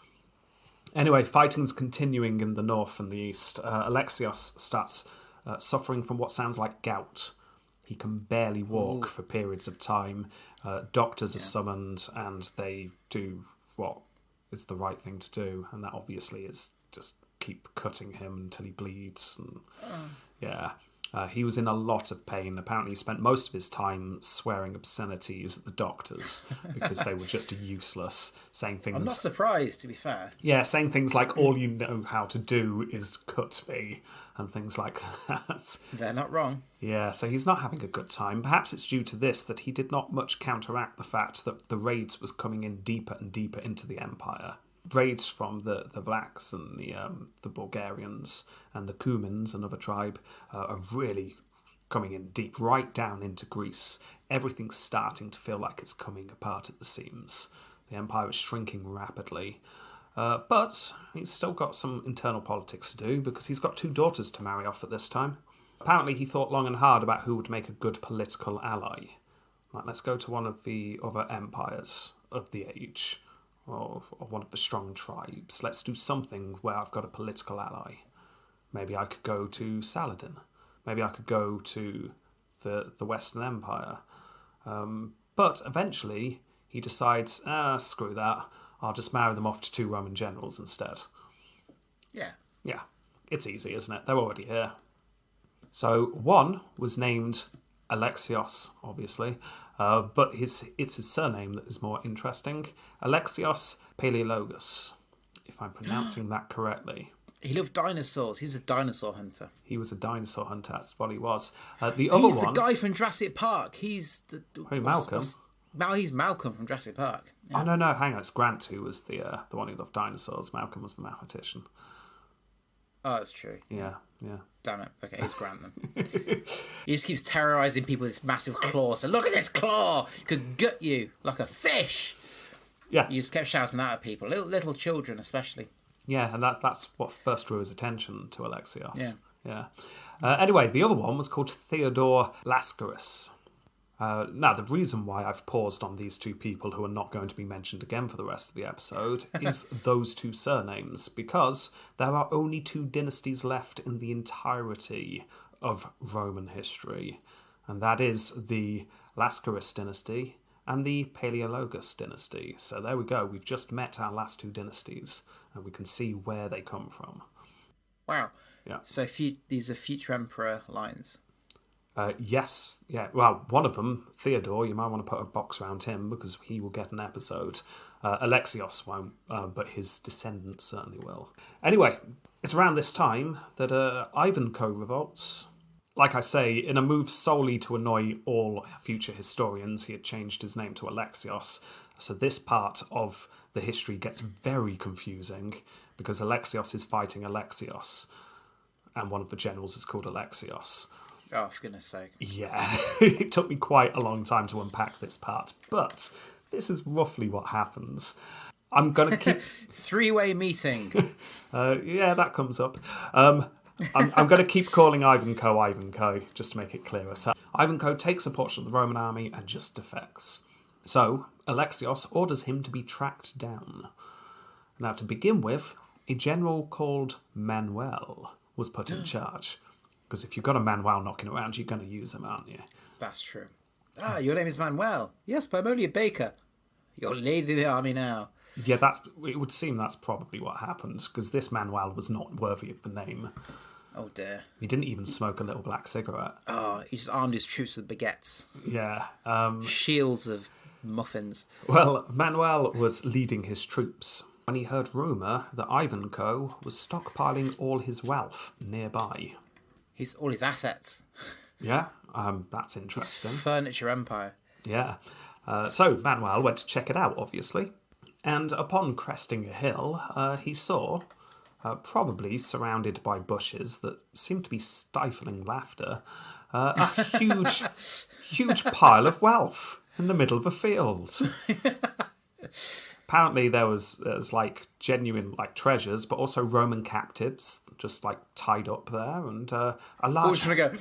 Anyway, fighting's continuing in the north and the east. Alexios starts suffering from what sounds like gout. He can barely walk for periods of time. Doctors are summoned, and they do what is the right thing to do, and that obviously is just keep cutting him until he bleeds. And, he was in a lot of pain. Apparently he spent most of his time swearing obscenities at the doctors because they were just useless, saying things... I'm not surprised, to be fair. Yeah, saying things like, all you know how to do is cut me, and things like that. They're not wrong. Yeah, so he's not having a good time. Perhaps it's due to this that he did not much counteract the fact that the raids was coming in deeper and deeper into the empire. Raids from the Vlachs and the Bulgarians and the Cumans, another tribe, are really coming in deep, right down into Greece. Everything's starting to feel like it's coming apart at the seams. The empire is shrinking rapidly. But he's still got some internal politics to do, because he's got 2 daughters to marry off at this time. Apparently he thought long and hard about who would make a good political ally. Like, let's go to one of the other empires of the age, or one of the strong tribes. Let's do something where I've got a political ally. Maybe I could go to Saladin. Maybe I could go to the Western Empire. But eventually he decides, screw that, I'll just marry them off to 2 Roman generals instead. Yeah. Yeah, it's easy, isn't it? They're already here. So one was named Alexios, obviously, but it's his surname that is more interesting. Alexios Paleologus, if I'm pronouncing that correctly. He loved dinosaurs. He was a dinosaur hunter. He was a dinosaur hunter, that's what he was. He's the guy from Jurassic Park. He's the... Malcolm? He's Malcolm from Jurassic Park. Yeah. Oh, no, hang on. It's Grant who was the one who loved dinosaurs. Malcolm was the mathematician. Oh, that's true. Yeah. Damn it. Okay, he's Grant then. He just keeps terrorising people with this massive claw. So look at this claw! It could gut you like a fish. Yeah. He just kept shouting that at people. Little children especially. Yeah, and that's what first drew his attention to Alexios. Yeah. Anyway, the other one was called Theodore Lascaris. Now, the reason why I've paused on these 2 people who are not going to be mentioned again for the rest of the episode is those 2 surnames, because there are only 2 dynasties left in the entirety of Roman history, and that is the Lascaris dynasty and the Paleologus dynasty. So there we go, we've just met our last 2 dynasties, and we can see where they come from. Wow. Yeah. So these are future emperor lines. Yes, yeah. Well, one of them, Theodore, you might want to put a box around him because he will get an episode. Alexios won't, but his descendants certainly will. Anyway, it's around this time that Ivanko revolts. Like I say, in a move solely to annoy all future historians, he had changed his name to Alexios. So this part of the history gets very confusing because Alexios is fighting Alexios, and one of the generals is called Alexios. Oh, for goodness sake. Yeah, it took me quite a long time to unpack this part, but this is roughly what happens. I'm going to keep... 3-way meeting. Yeah, that comes up. I'm going to keep calling Ivanko, just to make it clearer. So Ivanko takes a portion of the Roman army and just defects. So Alexios orders him to be tracked down. Now, to begin with, a general called Manuel was put in charge. Because if you've got a Manuel knocking around, you're going to use him, aren't you? That's true. Ah, your name is Manuel. Yes, but I'm only a baker. You're leading the army now. Yeah, it would seem that's probably what happened, because this Manuel was not worthy of the name. Oh dear. He didn't even smoke a little black cigarette. Oh, he just armed his troops with baguettes. Yeah. Shields of muffins. Well, Manuel was leading his troops when he heard rumour that Ivanko was stockpiling all his wealth nearby. All his assets. Yeah, that's interesting. His furniture empire. Yeah. So Manuel went to check it out, obviously. And upon cresting a hill, he saw, probably surrounded by bushes that seemed to be stifling laughter, a huge pile of wealth in the middle of a field. Apparently there was like genuine like treasures, but also Roman captives just like tied up there, and a large. Trying to go.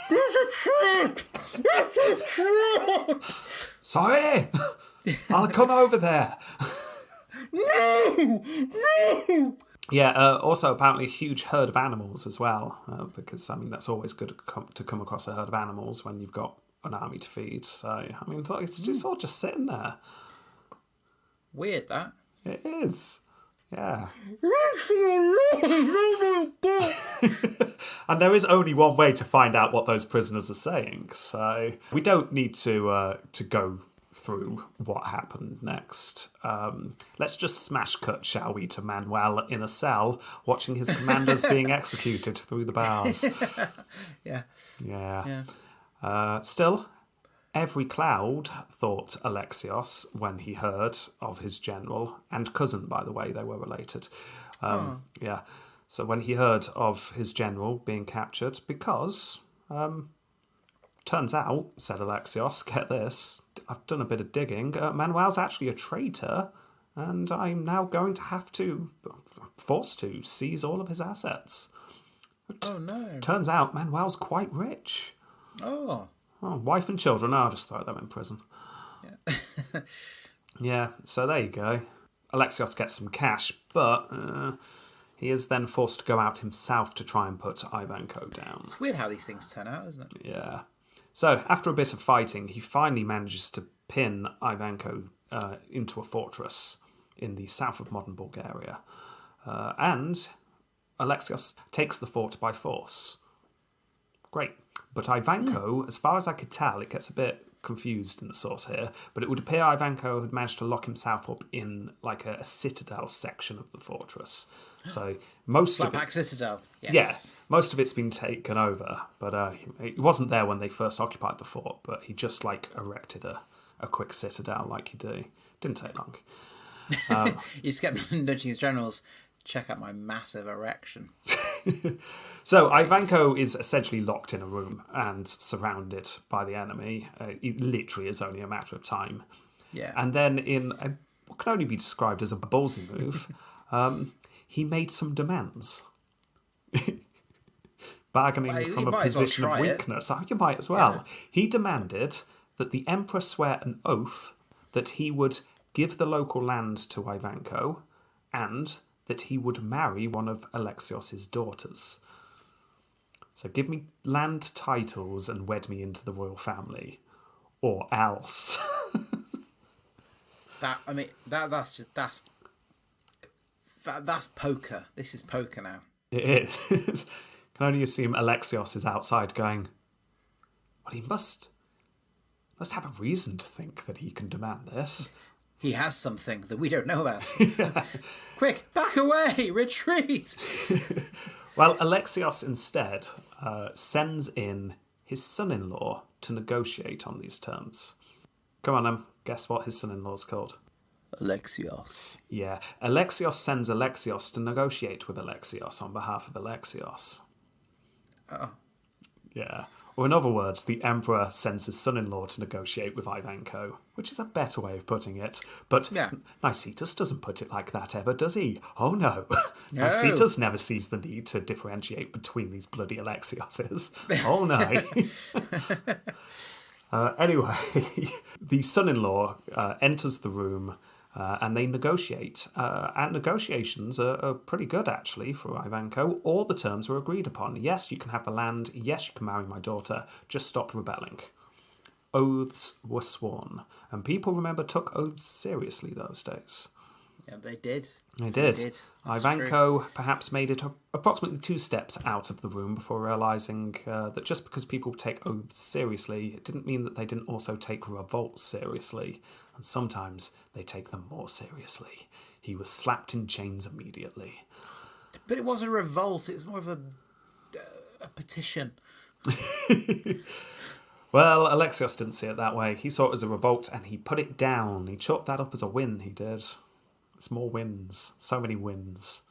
There's a trap! There's a trap! Sorry, I'll come over there. No! Yeah. Also, apparently, a huge herd of animals as well, because I mean that's always good to come across a herd of animals when you've got an army to feed. So I mean, it's all just sitting there. Weird, that. It is. Yeah. And there is only one way to find out what those prisoners are saying, so we don't need to go through what happened next. Let's just smash cut, shall we, to Manuel in a cell, watching his commanders being executed through the bars. Yeah. Yeah. Still, every cloud, thought Alexios when he heard of his general, and cousin, by the way, they were related. Yeah. So when he heard of his general being captured, because, turns out, said Alexios, get this, I've done a bit of digging, Manuel's actually a traitor, and I'm now going to have to, forced to, seize all of his assets. Oh, no. Turns out Manuel's quite rich. Oh, wife and children, I'll just throw them in prison. yeah. Yeah, so there you go. Alexios gets some cash, but He is then forced to go out himself to try and put Ivanko down. It's weird how these things turn out, isn't it? Yeah. So, after a bit of fighting, he finally manages to pin Ivanko into a fortress in the south of modern Bulgaria. And Alexios takes the fort by force. Great. But Ivanko, as far as I could tell, it gets a bit confused in the source here, but it would appear Ivanko had managed to lock himself up in like a citadel section of the fortress. So most of Flatback it, Citadel. Yes. yeah, most of it's been taken over, but he wasn't there when they first occupied the fort. But he just like erected a quick citadel like you do. Didn't take long. He just kept nudging his generals. Check out my massive erection. So Ivanko is essentially locked in a room and surrounded by the enemy. It literally is only a matter of time. Yeah. And then in what can only be described as a ballsy move, he made some demands. Bargaining Well, from a might as well position of try it. weakness. Oh, you might as well. Yeah. He demanded that the emperor swear an oath that he would give the local land to Ivanko and that he would marry one of Alexios' daughters. So give me land titles and wed me into the royal family, or else. That's poker. This is poker now. It is. Can only assume Alexios is outside going, well, he must have a reason to think that he can demand this. He has something that we don't know about. Quick, back away, retreat. Well, Alexios instead sends in his son-in-law to negotiate on these terms. Come on, guess what his son-in-law's called? Alexios. Yeah, Alexios sends Alexios to negotiate with Alexios on behalf of Alexios. Oh. Yeah. Or in other words, the emperor sends his son-in-law to negotiate with Ivanko, which is a better way of putting it. But Yeah. Nicetas doesn't put it like that ever, does he? Oh no. No. Nicetas never sees the need to differentiate between these bloody Alexioses. Oh no. Anyway, the son-in-law enters the room and they negotiate. And negotiations are pretty good, actually, for Ivanko. All the terms were agreed upon. Yes, you can have the land. Yes, you can marry my daughter. Just stop rebelling. Oaths were sworn. And people, remember, took oaths seriously those days. Yeah, they did. They did. That's Ivanko perhaps made it approximately 2 steps out of the room before realising that just because people take oaths seriously, it didn't mean that they didn't also take revolts seriously. And sometimes they take them more seriously. He was slapped in chains immediately. But it wasn't a revolt. It was more of a petition. Well, Alexios didn't see it that way. He saw it as a revolt and he put it down. He chalked that up as a win, he did. It's more wins. So many wins.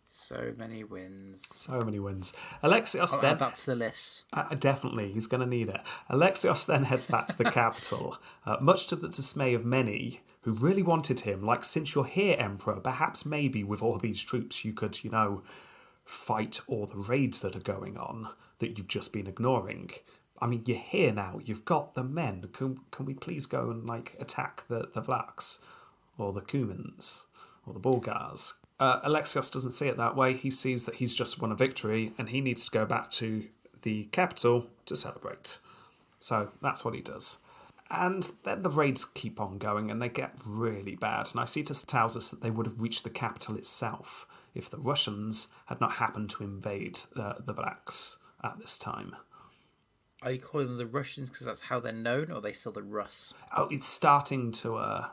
So many wins. So many wins. Alexios then... That's the list. Definitely, he's going to need it. Alexios then heads back to the capital, much to the dismay of many who really wanted him. Like, since you're here, Emperor, perhaps maybe with all these troops you could, fight all the raids that are going on that you've just been ignoring. I mean, you're here now. You've got the men. Can we please go and, attack the Vlachs or the Cumans or the Bulgars? Alexios doesn't see it that way. He sees that he's just won a victory and he needs to go back to the capital to celebrate. So that's what he does. And then the raids keep on going and they get really bad. Nicetas tells us that they would have reached the capital itself if the Russians had not happened to invade the Vlachs at this time. Are you calling them the Russians because that's how they're known, or are they still the Rus? Oh, it's starting to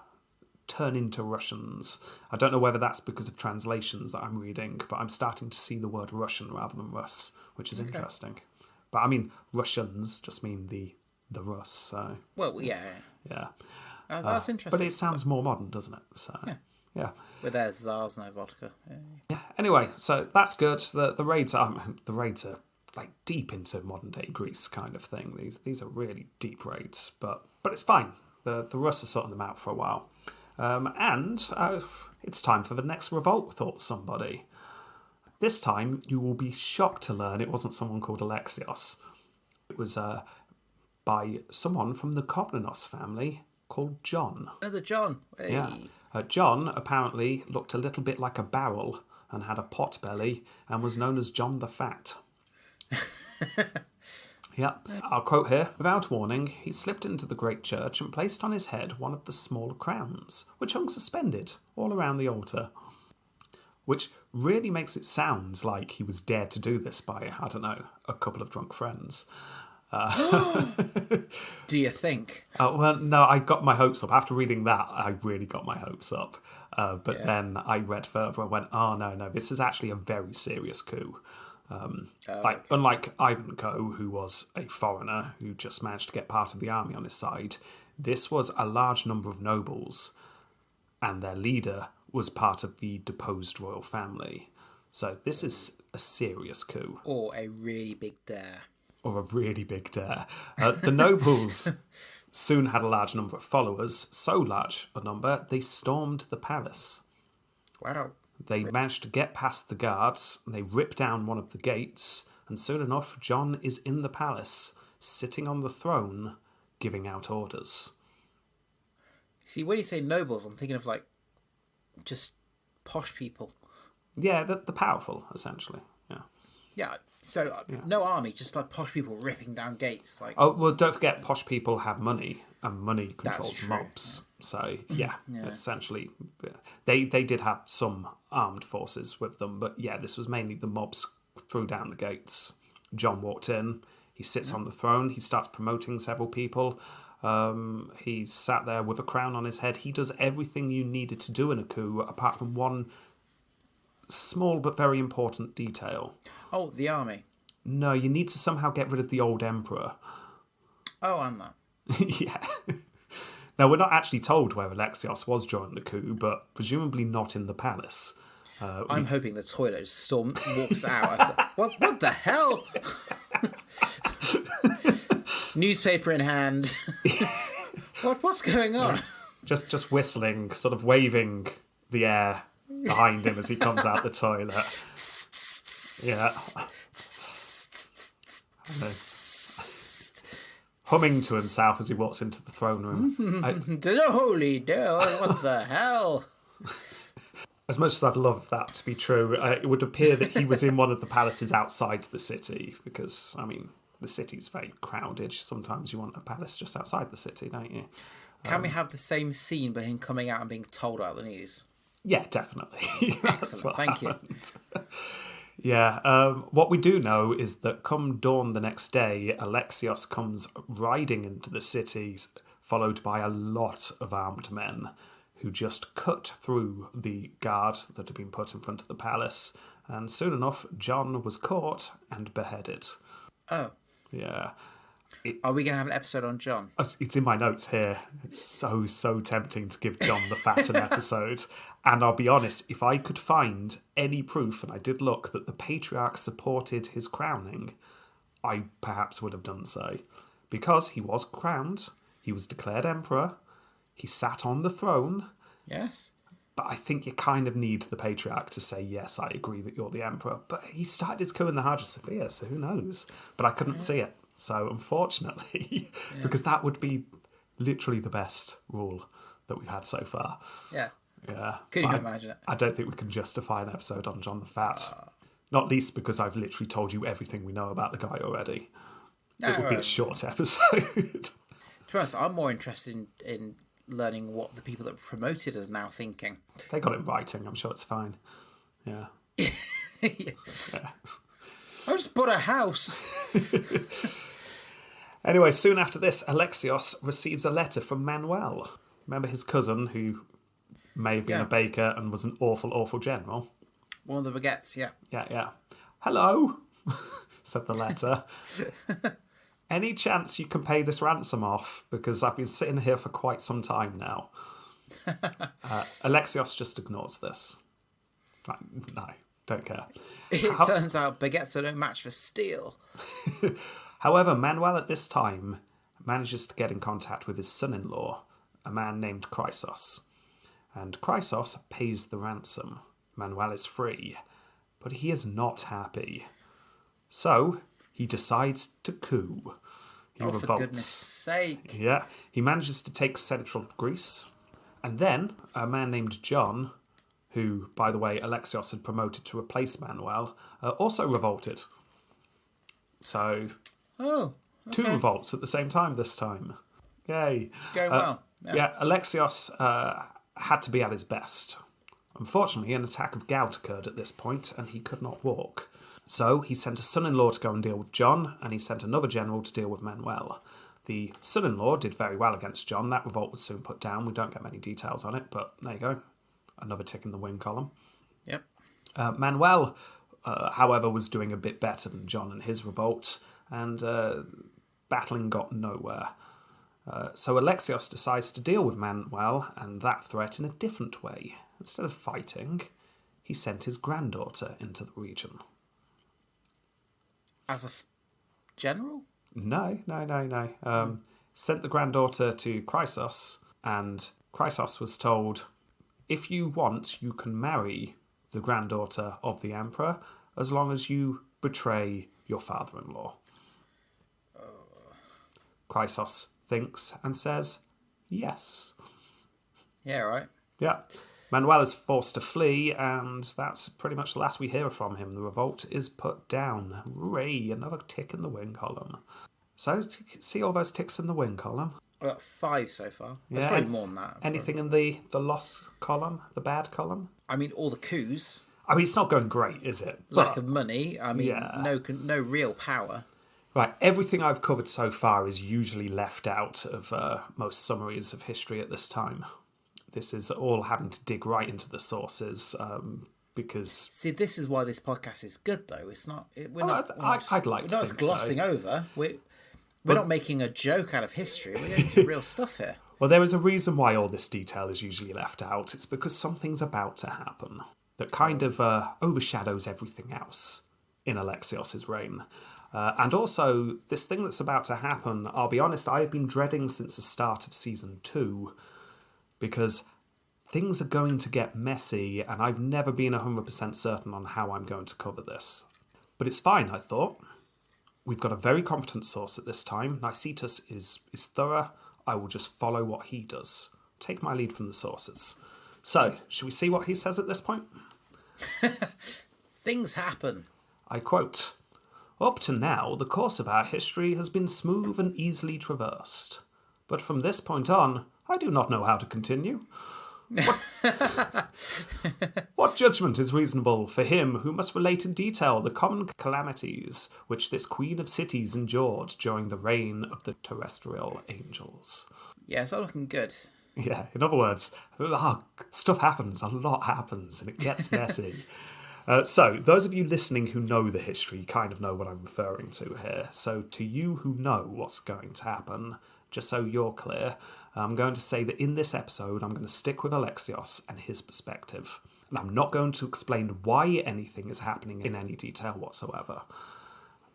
turn into Russians. I don't know whether that's because of translations that I'm reading, but I'm starting to see the word Russian rather than Rus, which is interesting. But I mean, Russians just mean the Rus, so... Well, yeah. Yeah. That's interesting. But it sounds more modern, doesn't it? So, yeah. With their Tsars, no vodka. Yeah. Anyway, so that's good. The raids are like deep into modern day Greece kind of thing. These are really deep raids, but it's fine. The Rus are sorting them out for a while. And it's time for the next revolt, thought somebody. This time, you will be shocked to learn it wasn't someone called Alexios. It was by someone from the Komnenos family called John. Another John. Hey. Yeah. John apparently looked a little bit like a barrel and had a pot belly and was known as John the Fat. Yeah, I'll quote here. Without warning, he slipped into the great church and placed on his head one of the smaller crowns, which hung suspended all around the altar. Which really makes it sound like he was dared to do this by, I don't know, a couple of drunk friends. Do you think? Well, no, I got my hopes up. After reading that, I really got my hopes up. But then I read further and went, oh, no, this is actually a very serious coup. Unlike Ivanhoe, who was a foreigner who just managed to get part of the army on his side, this was a large number of nobles, and their leader was part of the deposed royal family. So this is a serious coup. Or a really big dare. Or a really big dare. The nobles soon had a large number of followers, so large a number, they stormed the palace. Wow. They managed to get past the guards, they ripped down one of the gates, and soon enough, John is in the palace, sitting on the throne, giving out orders. See, when you say nobles, I'm thinking of, like, just posh people. Yeah, the powerful, essentially, yeah. Yeah, so no army, just, like, posh people ripping down gates. Like. Oh, well, don't forget, posh people have money, and money controls mobs. So, yeah, essentially, they did have some armed forces with them, but yeah, this was mainly the mobs threw down the gates. John walked in, he sits on the throne, he starts promoting several people. He sat there with a crown on his head. He does everything you needed to do in a coup, apart from one small but very important detail. Oh, the army. No, you need to somehow get rid of the old emperor. Oh, and that. Yeah. Now, we're not actually told where Alexios was during the coup, but presumably not in the palace. I'm hoping the toilet storm walks out. What the hell? Newspaper in hand. What's going on? Just whistling, sort of waving the air behind him as he comes out the toilet. Yeah. Humming to himself as he walks into the throne room. The holy door, what the hell? As much as I'd love that to be true, it would appear that he was in one of the palaces outside the city, because, I mean, the city's very crowded. Sometimes you want a palace just outside the city, don't you? Can we have the same scene but him coming out and being told about the news? Yeah, definitely. Excellent, thank you. Yeah, what we do know is that come dawn the next day, Alexios comes riding into the city, followed by a lot of armed men who just cut through the guard that had been put in front of the palace, and soon enough, John was caught and beheaded. Oh. Yeah. Are we going to have an episode on John? It's in my notes here. It's so tempting to give John the Fat an episode. And I'll be honest, if I could find any proof, and I did look, that the patriarch supported his crowning, I perhaps would have done so. Because he was crowned, he was declared emperor, he sat on the throne. Yes. But I think you kind of need the patriarch to say, yes, I agree that you're the emperor. But he started his coup in the Hagia Sophia, so who knows? But I couldn't see it. So unfortunately, because that would be literally the best rule that we've had so far. Yeah. Yeah. Could you imagine it? I don't think we can justify an episode on John the Fat. Not least because I've literally told you everything we know about the guy already. It would be a short episode. To be honest, I'm more interested in learning what the people that promoted us now thinking. They got it in writing. I'm sure it's fine. Yeah. Yeah. I just bought a house. Anyway, soon after this, Alexios receives a letter from Manuel. Remember his cousin who may have been a baker and was an awful general? One of the baguettes, yeah. Yeah. Hello, said the letter. Any chance you can pay this ransom off? Because I've been sitting here for quite some time now. Alexios just ignores this. Like, no, don't care. It turns out baguettes are no match for steel. However, Manuel at this time manages to get in contact with his son-in-law, a man named Chrysos. And Chrysos pays the ransom. Manuel is free, but he is not happy. So he decides to coup. He revolts. For goodness sake. Yeah, he manages to take central Greece. And then a man named John, who, by the way, Alexios had promoted to replace Manuel, also revolted. So, two revolts at the same time this time. Yay. Going well. Yeah, Alexios had to be at his best. Unfortunately, an attack of gout occurred at this point, and he could not walk. So he sent a son-in-law to go and deal with John, and he sent another general to deal with Manuel. The son-in-law did very well against John. That revolt was soon put down. We don't get many details on it, but there you go. Another tick in the win column. Yep. Manuel, however, was doing a bit better than John in his revolt, and battling got nowhere. So Alexios decides to deal with Manuel and that threat in a different way. Instead of fighting, he sent his granddaughter into the region. As a general? No. Sent the granddaughter to Chrysos, and Chrysos was told, if you want, you can marry the granddaughter of the emperor, as long as you betray your father-in-law. Chrysos thinks and says, yes. Yeah, right. Yeah. Manuel is forced to flee, and that's pretty much the last we hear from him. The revolt is put down. Hooray, another tick in the win column. So, see all those ticks in the win column? I've got 5 so far. There's Yeah. probably more than that. Anything in the loss column, the bad column? I mean, all the coups. I mean, it's not going great, is it? Lack of money. I mean, Yeah. no real power. Right, everything I've covered so far is usually left out of most summaries of history at this time. This is all having to dig right into the sources because... See, this is why this podcast is good, though. It's not... I'd like to We're not think glossing so. over. We're not making a joke out of history. We're going into real stuff here. Well, there is a reason why all this detail is usually left out. It's because something's about to happen that kind of overshadows everything else in Alexios' reign. And also, this thing that's about to happen, I'll be honest, I've been dreading since the start of Season 2, because things are going to get messy, and I've never been 100% certain on how I'm going to cover this. But it's fine, I thought. We've got a very competent source at this time. Nicetas is thorough. I will just follow what he does. Take my lead from the sources. So, should we see what he says at this point? Things happen. I quote, "Up to now, the course of our history has been smooth and easily traversed. But from this point on, I do not know how to continue. What judgment is reasonable for him who must relate in detail the common calamities which this queen of cities endured during the reign of the terrestrial angels?" Yeah, it's all looking good. Yeah, in other words, stuff happens, a lot happens, and it gets messy. So, those of you listening who know the history kind of know what I'm referring to here. So, to you who know what's going to happen, just so you're clear, I'm going to say that in this episode, I'm going to stick with Alexios and his perspective. And I'm not going to explain why anything is happening in any detail whatsoever.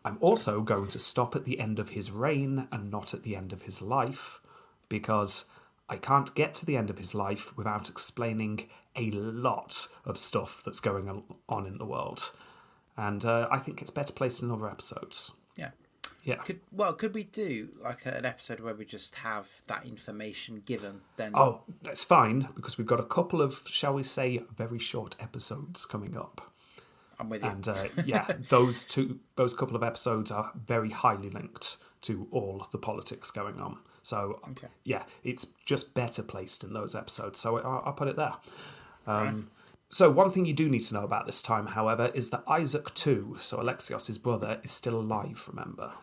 I'm also going to stop at the end of his reign and not at the end of his life, because I can't get to the end of his life without explaining a lot of stuff that's going on in the world. And I think it's better placed in other episodes. Yeah. Could we do like an episode where we just have that information given? Then Oh, that's fine, because we've got a couple of, shall we say, very short episodes coming up. I'm with you. And those couple of episodes are very highly linked to all of the politics going on. So, yeah, it's just better placed in those episodes. So I'll put it there. So one thing you do need to know about this time, however, is that Isaac II, so Alexios' brother, is still alive, remember.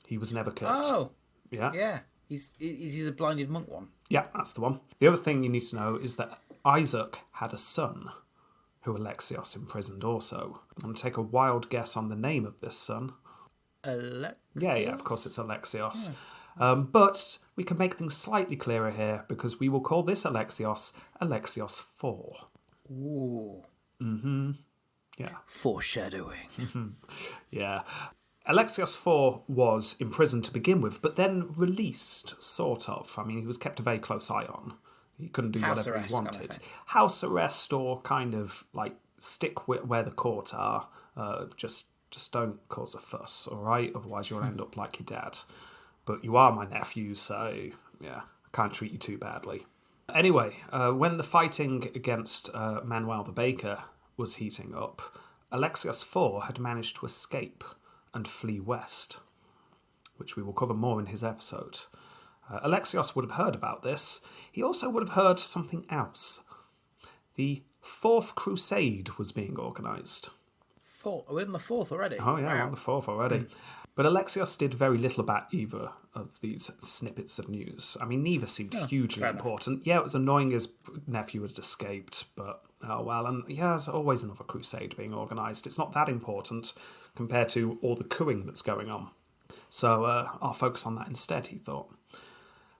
He was never killed. Oh. Yeah? Yeah. Is he the blinded monk one? Yeah, that's the one. The other thing you need to know is that Isaac had a son who Alexios imprisoned also. I'm going to take a wild guess on the name of this son. Alexios? Yeah, of course it's Alexios. Yeah. But we can make things slightly clearer here, because we will call this Alexios Alexios IV. Ooh. Mm-hmm. Yeah. Foreshadowing. Yeah. Alexios IV was imprisoned to begin with, but then released, sort of. I mean, he was kept a very close eye on. He couldn't do whatever he wanted. Kind of house arrest, or kind of like stick where the court are. Just don't cause a fuss, all right? Otherwise you'll end up like your dad. But you are my nephew, so yeah, I can't treat you too badly. Anyway, when the fighting against Manuel the Baker was heating up, Alexios IV had managed to escape and flee west, which we will cover more in his episode. Alexios would have heard about this. He also would have heard something else. The Fourth Crusade was being organised. We're in the fourth already? Oh yeah, we're on the fourth already. But Alexios did very little about either of these snippets of news. I mean, neither seemed hugely important. Yeah, it was annoying his nephew had escaped, but oh well. And yeah, there's always another crusade being organised. It's not that important compared to all the cooing that's going on. So I'll focus on that instead, he thought.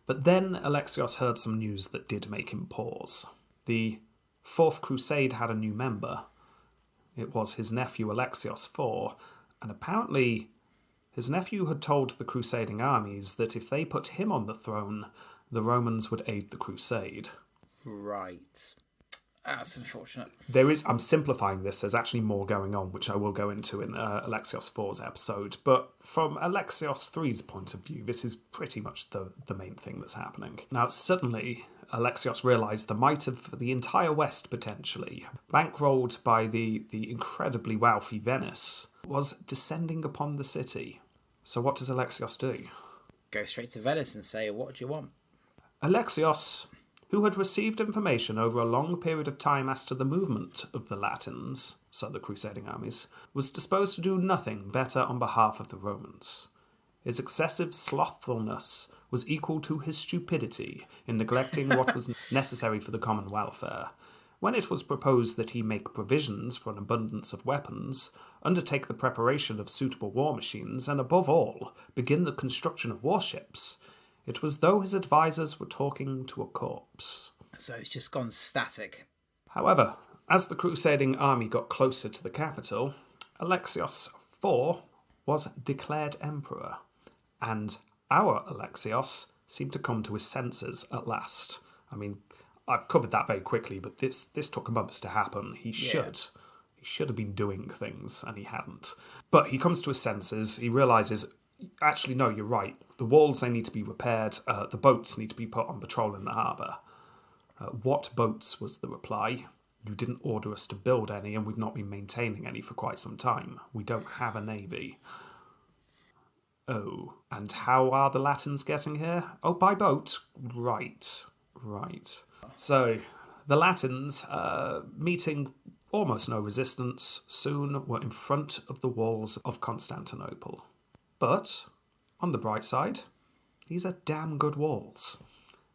But then Alexios heard some news that did make him pause. The Fourth Crusade had a new member. It was his nephew Alexios IV, and apparently his nephew had told the crusading armies that if they put him on the throne, the Romans would aid the crusade. Right. That's unfortunate. I'm simplifying this, there's actually more going on, which I will go into in Alexios IV's episode, but from Alexios III's point of view, this is pretty much the main thing that's happening. Now, suddenly, Alexios realised the might of the entire West, potentially, bankrolled by the incredibly wealthy Venice, was descending upon the city. So what does Alexios do? Go straight to Venice and say, what do you want? Alexios, who had received information over a long period of time as to the movement of the Latins, so the crusading armies, was disposed to do nothing better on behalf of the Romans. His excessive slothfulness was equal to his stupidity in neglecting what was necessary for the common welfare. When it was proposed that he make provisions for an abundance of weapons, undertake the preparation of suitable war machines, and above all, begin the construction of warships, it was though his advisers were talking to a corpse. So it's just gone static. However, as the crusading army got closer to the capital, Alexios IV was declared emperor, and our Alexios seemed to come to his senses at last. I mean, I've covered that very quickly, but this took months to happen. He should have been doing things, and he hadn't. But he comes to his senses. He realises, actually, no, you're right. The walls, they need to be repaired. The boats need to be put on patrol in the harbour. What boats, was the reply. You didn't order us to build any, and we've not been maintaining any for quite some time. We don't have a navy. Oh, and how are the Latins getting here? Oh, by boat. Right. So, the Latins, meeting almost no resistance, soon were in front of the walls of Constantinople. But, on the bright side, these are damn good walls.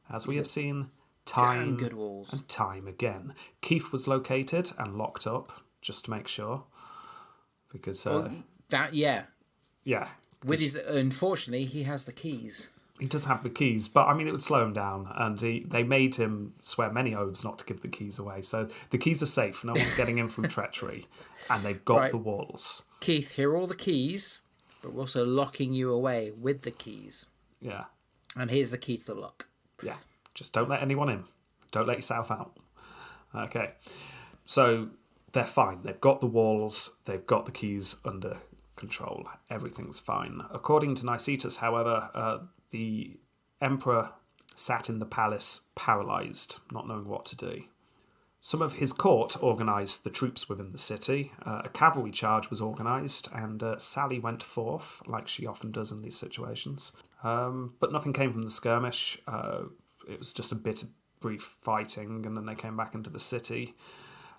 As we have seen time good walls. And time again. Keith was located and locked up, just to make sure. Because... Yeah. With his, unfortunately, he has the keys. He does have the keys, but I mean, it would slow him down, and they made him swear many oaths not to give the keys away. So the keys are safe. No one's getting in through treachery, and they've got the walls. Keith, here are all the keys, but we're also locking you away with the keys. Yeah. And here's the key to the lock. Yeah. Just don't let anyone in. Don't let yourself out. Okay. So they're fine. They've got the walls. They've got the keys under control. Everything's fine. According to Nicetas, however, the emperor sat in the palace paralysed, not knowing what to do. Some of his court organised the troops within the city. A cavalry charge was organised, and Sally went forth, like she often does in these situations. But nothing came from the skirmish. It was just a bit of brief fighting, and then they came back into the city.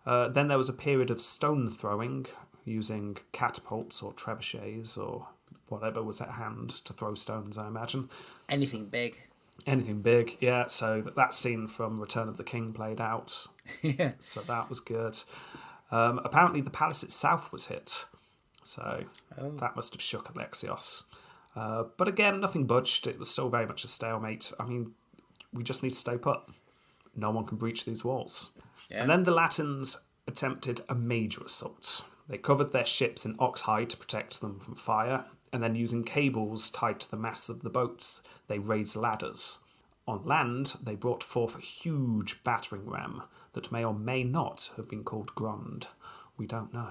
Then there was a period of stone throwing, using catapults or trebuchets or whatever was at hand to throw stones, I imagine. Anything big. Anything big, yeah. So that scene from Return of the King played out. Yeah. So that was good. Apparently the palace itself was hit. So that must have shook Alexios. But again, nothing budged. It was still very much a stalemate. I mean, we just need to stay put. No one can breach these walls. Yeah. And then the Latins attempted a major assault. They covered their ships in oxhide to protect them from fire, and then using cables tied to the masts of the boats, they raised ladders. On land, they brought forth a huge battering ram that may or may not have been called Grond. We don't know.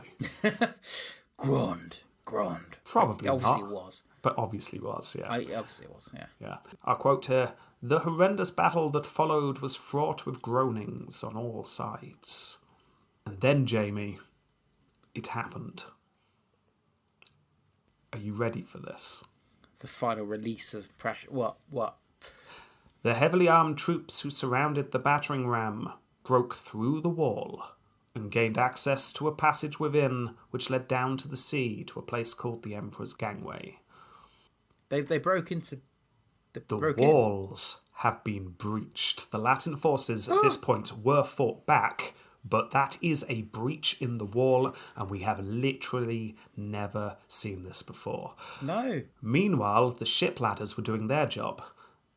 Grond. Grand. Probably Obviously not. it was. But obviously was, yeah. Obviously it was, yeah. Yeah. I'll quote here, "The horrendous battle that followed was fraught with groanings on all sides. And then, Jamie, it happened. Are you ready for this? The final release of pressure. What? The heavily armed troops who surrounded the battering ram broke through the wall and gained access to a passage within which led down to the sea to a place called the Emperor's Gangway. They broke into... The walls have been breached. The Latin forces at this point were fought back, but that is a breach in the wall, and we have literally never seen this before. No. Meanwhile, the ship ladders were doing their job.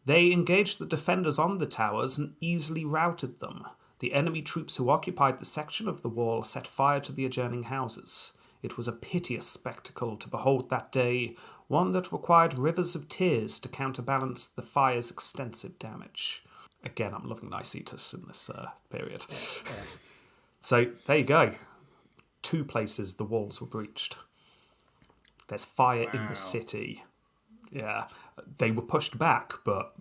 They engaged the defenders on the towers and easily routed them. The enemy troops who occupied the section of the wall set fire to the adjoining houses. It was a piteous spectacle to behold that day, one that required rivers of tears to counterbalance the fire's extensive damage. Again, I'm loving Nicetas in this period. Yeah. So, there you go. 2 places the walls were breached. There's fire in the city. Yeah. They were pushed back, but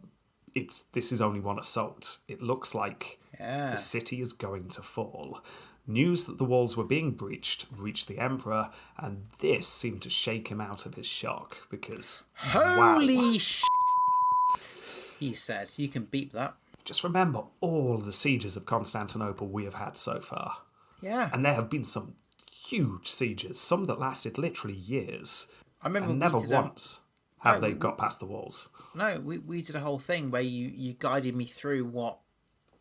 this is only one assault. It looks like the city is going to fall. News that the walls were being breached reached the Emperor, and this seemed to shake him out of his shock, because... Holy shit! He said. You can beep that. Just remember all the sieges of Constantinople we have had so far. Yeah. And there have been some huge sieges, some that lasted literally years. I remember and never once have they got past the walls. No, we did a whole thing where you guided me through what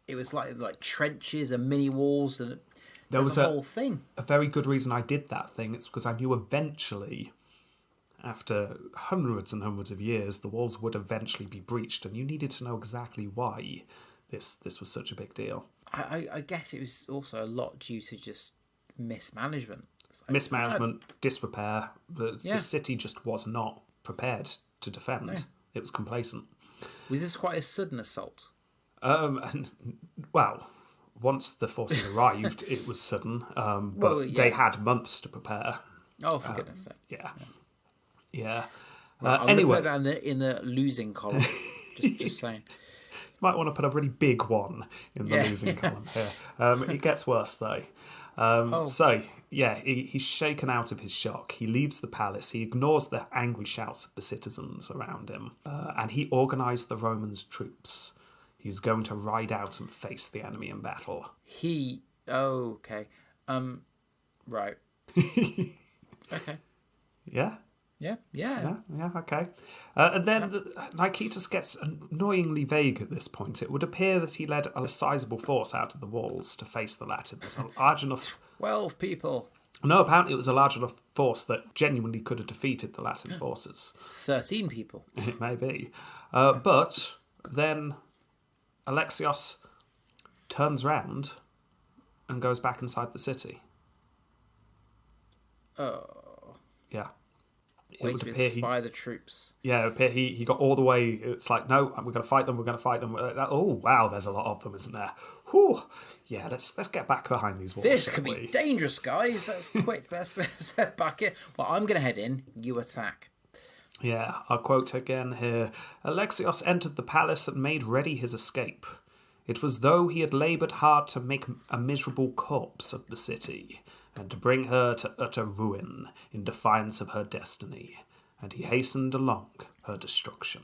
it was like trenches and mini walls, and there was a whole thing. A very good reason I did that thing. It's because I knew eventually, after hundreds and hundreds of years, the walls would eventually be breached, and you needed to know exactly why this was such a big deal. I guess it was also a lot due to just mismanagement. Mismanagement, disrepair. The city just was not prepared to defend. No. It was complacent. Was this quite a sudden assault? Well, once the forces arrived, it was sudden. They had months to prepare. Oh, for goodness sake. Yeah. Well, anyway, put that in the losing column. just saying. You might want to put a really big one in the losing column here. It gets worse, though. So, he's shaken out of his shock. He leaves the palace. He ignores the angry shouts of the citizens around him. And he organised the Romans' troops. He's going to ride out and face the enemy in battle. Okay. Right. Okay. Yeah? Yeah, okay. And then Nicetas gets annoyingly vague at this point. It would appear that he led a sizable force out of the walls to face the Latins. A large enough... 12 people. No, apparently it was a large enough force that genuinely could have defeated the Latin forces. 13 people. It may be. But then Alexios turns round and goes back inside the city. Oh. Yeah. Wait to inspire the troops. Yeah, it would appear he got all the way. It's like, no, we're going to fight them. Oh, wow, there's a lot of them, isn't there? Whew. Yeah, let's get back behind these walls. This could be dangerous, guys. Let's quick. Let's head back in. Well, I'm going to head in. You attack. Yeah, I'll quote again here. Alexios entered the palace and made ready his escape. It was though he had laboured hard to make a miserable corpse of the city, and to bring her to utter ruin in defiance of her destiny, and he hastened along her destruction.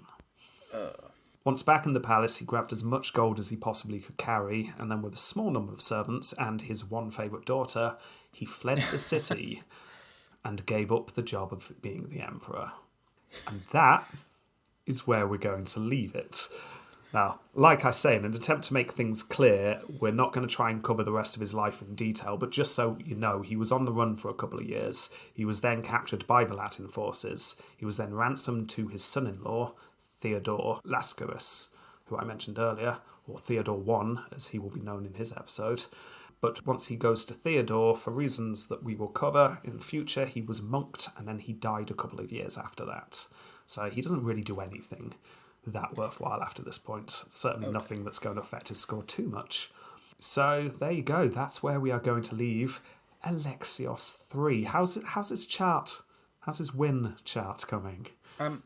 Once back in the palace, he grabbed as much gold as he possibly could carry, and then with a small number of servants and his one favourite daughter, he fled the city and gave up the job of being the emperor. And that is where we're going to leave it. Now, like I say, in an attempt to make things clear, we're not going to try and cover the rest of his life in detail, but just so you know, he was on the run for a couple of years. He was then captured by the Latin forces. He was then ransomed to his son-in-law, Theodore Lascaris, who I mentioned earlier, or Theodore I, as he will be known in his episode. But once he goes to Theodore, for reasons that we will cover in future, he was monked, and then he died a couple of years after that. So he doesn't really do anything that worthwhile after this point. Certainly nothing that's going to affect his score too much. So there you go. That's where we are going to leave Alexios III. How's his chart How's his win chart coming? Well,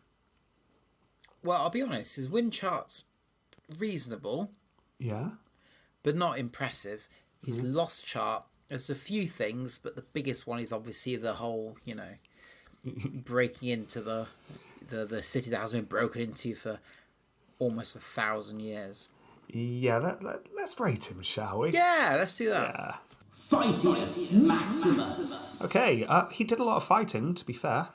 I'll be honest. His win chart's reasonable, Yeah. but not impressive. His loss chart, there's a few things, but the biggest one is obviously the whole, breaking into the city that has been broken into for almost 1,000 years. Yeah, let's rate him, shall we? Yeah, let's do that. Yeah. Fightius Maximus. Okay, he did a lot of fighting, to be fair.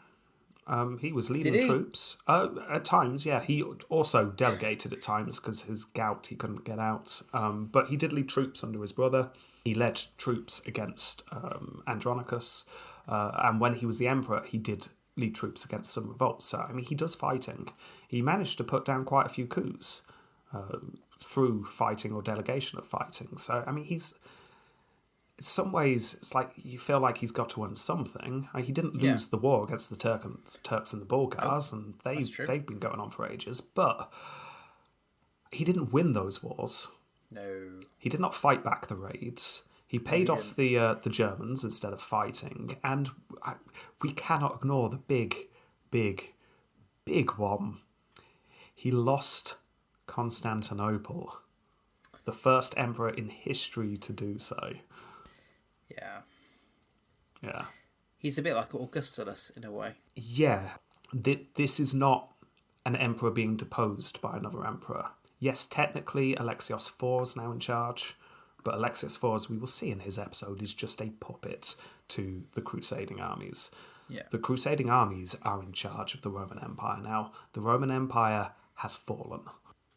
He was leading Did he? troops. At times, yeah. He also delegated at times because his gout, he couldn't get out. But he did lead troops under his brother. He led troops against Andronicus. And when he was the emperor, he did lead troops against some revolts. So, I mean, he does fighting. He managed to put down quite a few coups through fighting or delegation of fighting. So, I mean, he's... In some ways, it's like you feel like he's got to win something. He didn't lose the war against the Turks and the Bulgars, and they've been going on for ages. But he didn't win those wars. No. He did not fight back the raids. He paid off the Germans instead of fighting, and we cannot ignore the big one. He lost Constantinople, the first emperor in history to do so. Yeah. Yeah. He's a bit like Augustulus in a way. Yeah. This is not an emperor being deposed by another emperor. Yes, technically Alexios IV is now in charge, but Alexios IV, as we will see in his episode, is just a puppet to the crusading armies. Yeah. The crusading armies are in charge of the Roman Empire now. The Roman Empire has fallen.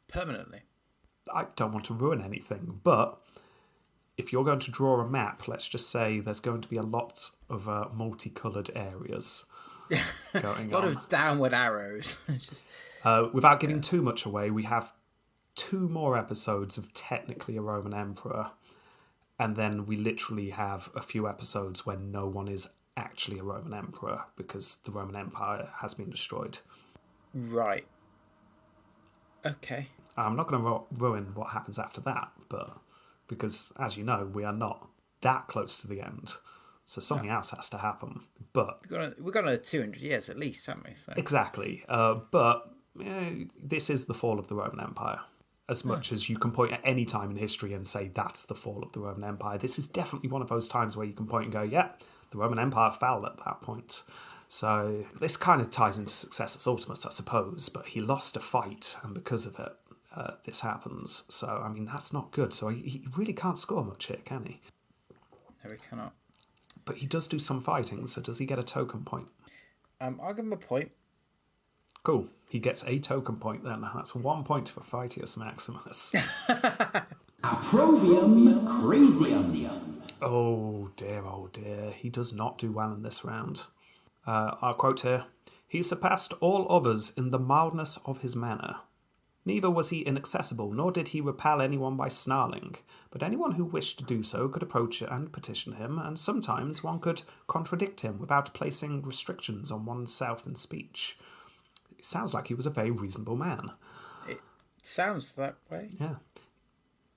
Permanently. I don't want to ruin anything, but if you're going to draw a map, let's just say there's going to be a lot of multicoloured areas going on. A lot of downward arrows. Without giving too much away, we have 2 more episodes of technically a Roman emperor, and then we literally have a few episodes when no one is actually a Roman emperor because the Roman Empire has been destroyed. Right. Okay. I'm not going to ruin what happens after that, but because, as you know, we are not that close to the end, so something else has to happen. But we've got another 200 years at least, haven't we? So. Exactly. But this is the fall of the Roman Empire. As much as you can point at any time in history and say that's the fall of the Roman Empire, this is definitely one of those times where you can point and go, yeah, the Roman Empire fell at that point. So this kind of ties into Successus Ultimus, I suppose, but he lost a fight, and because of it, this happens. So, I mean, that's not good. So he really can't score much here, can he? No, we cannot. But he does do some fighting, so does he get a token point? I'll give him a point. Cool. He gets a token point then. That's 1 point for Fightius Maximus. Approbium Crazium. Oh dear. He does not do well in this round. I'll quote here. He surpassed all others in the mildness of his manner. Neither was he inaccessible, nor did he repel anyone by snarling, but anyone who wished to do so could approach and petition him, and sometimes one could contradict him without placing restrictions on oneself in speech. It sounds like he was a very reasonable man. It sounds that way. Yeah.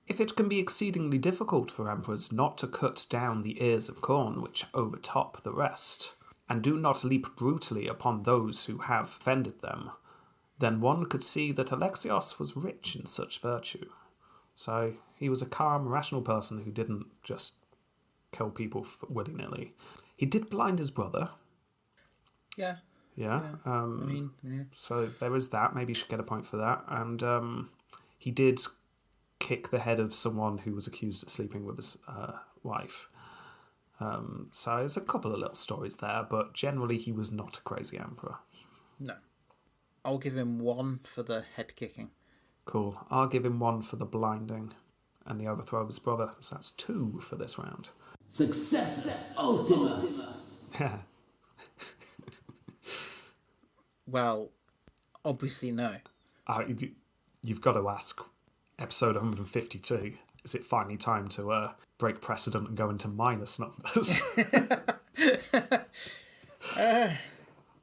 If it can be exceedingly difficult for emperors not to cut down the ears of corn which overtop the rest, and do not leap brutally upon those who have offended them, then one could see that Alexios was rich in such virtue. So he was a calm, rational person who didn't just kill people willy-nilly. He did blind his brother. Yeah. Yeah. So there is that. Maybe he should get a point for that. And he did kick the head of someone who was accused of sleeping with his wife. So there's a couple of little stories there, but generally he was not a crazy emperor. No. I'll give him 1 for the head kicking. Cool. I'll give him 1 for the blinding and the overthrow of his brother. So that's 2 for this round. Successus Ultimus. Well, obviously no. You've got to ask, episode 152, is it finally time to break precedent and go into minus numbers?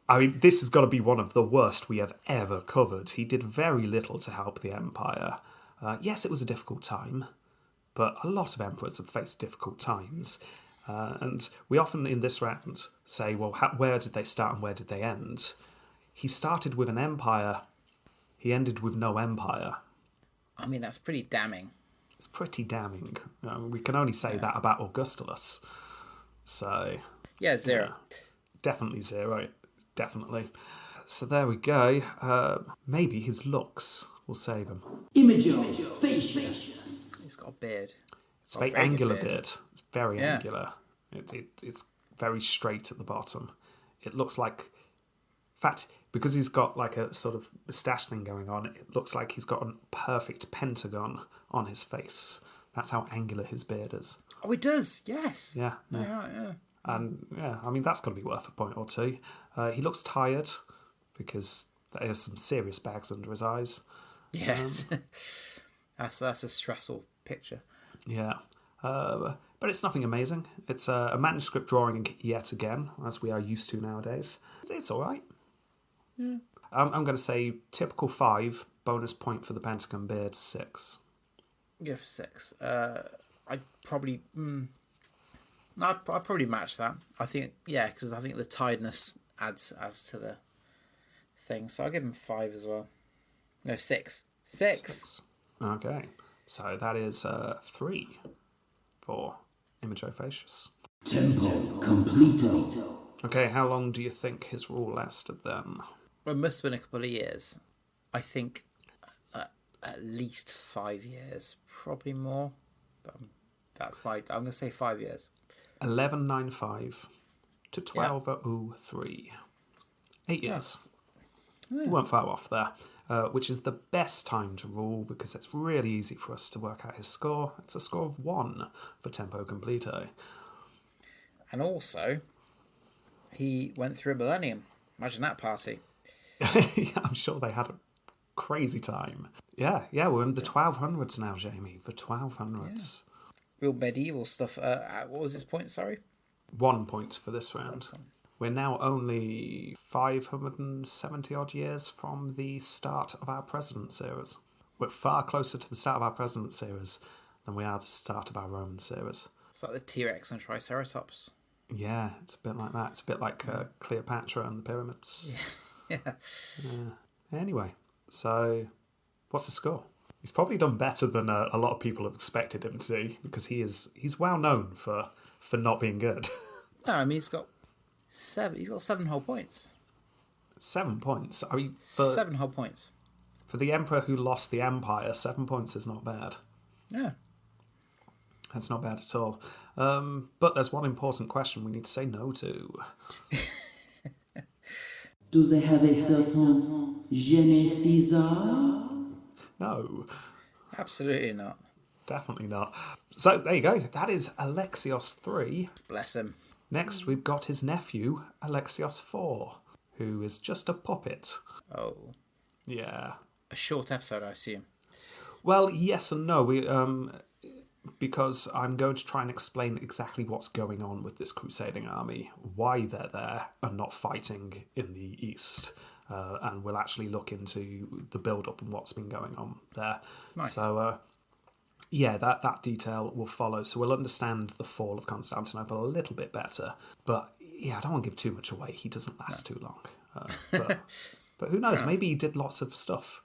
I mean, this has got to be one of the worst we have ever covered. He did very little to help the empire. Yes, it was a difficult time, but a lot of emperors have faced difficult times. And we often in this round say, well, where did they start and where did they end? He started with an empire. He ended with no empire. I mean, that's pretty damning. It's pretty damning. We can only say that about Augustulus. So... Yeah, 0. Yeah, definitely 0. Definitely. So there we go. Maybe his looks will save him. Imago facius. He's got a beard. It's a very good angular beard. It's very Yeah. angular. It's very straight at the bottom. It looks like... In fact, because he's got like a sort of moustache thing going on, it looks like he's got a perfect pentagon on his face. That's how angular his beard is. Oh, it does. Yes. Yeah. Yeah. And yeah, I mean, that's got to be worth a point or two. He looks tired because there's some serious bags under his eyes. Yes. That's a stressful picture. Yeah. But it's nothing amazing. It's a manuscript drawing yet again, as we are used to nowadays. It's all right. Yeah. I'm going to say typical 5, bonus point for the Pentagon beard, 6. Go for 6. I'd probably... I'd probably match that. I think, yeah, because I think the tiredness adds to the thing. So I'll give him 5 as well. No, 6. 6. Okay. So that is 3 for Imago Facius. Tempo completo. Okay, how long do you think his rule lasted then? Well, it must have been a couple of years. I think at least 5 years. Probably more. But I'm going to say 5 years. 1195 to 1203. 8 years. Yeah. We weren't far off there, which is the best time to rule because it's really easy for us to work out his score. It's a score of 1 for Tempo Completo. And also, he went through a millennium. Imagine that party. Yeah, I'm sure they had a crazy time. Yeah, we're in the 1200s now, Jamie. The 1200s. Yeah. Real medieval stuff. What was his point, sorry? 1 point for this round. We're now only 570 odd years from the start of our President series. We're far closer to the start of our President series than we are the start of our Roman series. It's like the T-Rex and Triceratops. Yeah, it's a bit like that. It's a bit like Cleopatra and the pyramids. Yeah. Anyway, so what's the score? He's probably done better than a lot of people have expected him to, because he's well known for not being good. No, I mean, he's got 7. He's got 7 whole points. 7 points. I mean, 7 whole points. For the emperor who lost the empire, 7 points is not bad. Yeah. That's not bad at all. But there's one important question we need to say no to. Do they have a certain je ne Caesar? No. Absolutely not. Definitely not. So there you go. That is Alexios III. Bless him. Next, we've got his nephew, Alexios IV, who is just a puppet. Oh. Yeah. A short episode, I assume. Well, yes and no. Because I'm going to try and explain exactly what's going on with this crusading army, why they're there and not fighting in the east. And we'll actually look into the build-up and what's been going on there. Nice. So, yeah, that detail will follow. So we'll understand the fall of Constantinople a little bit better. But, yeah, I don't want to give too much away. He doesn't last too long. But who knows? Maybe he did lots of stuff.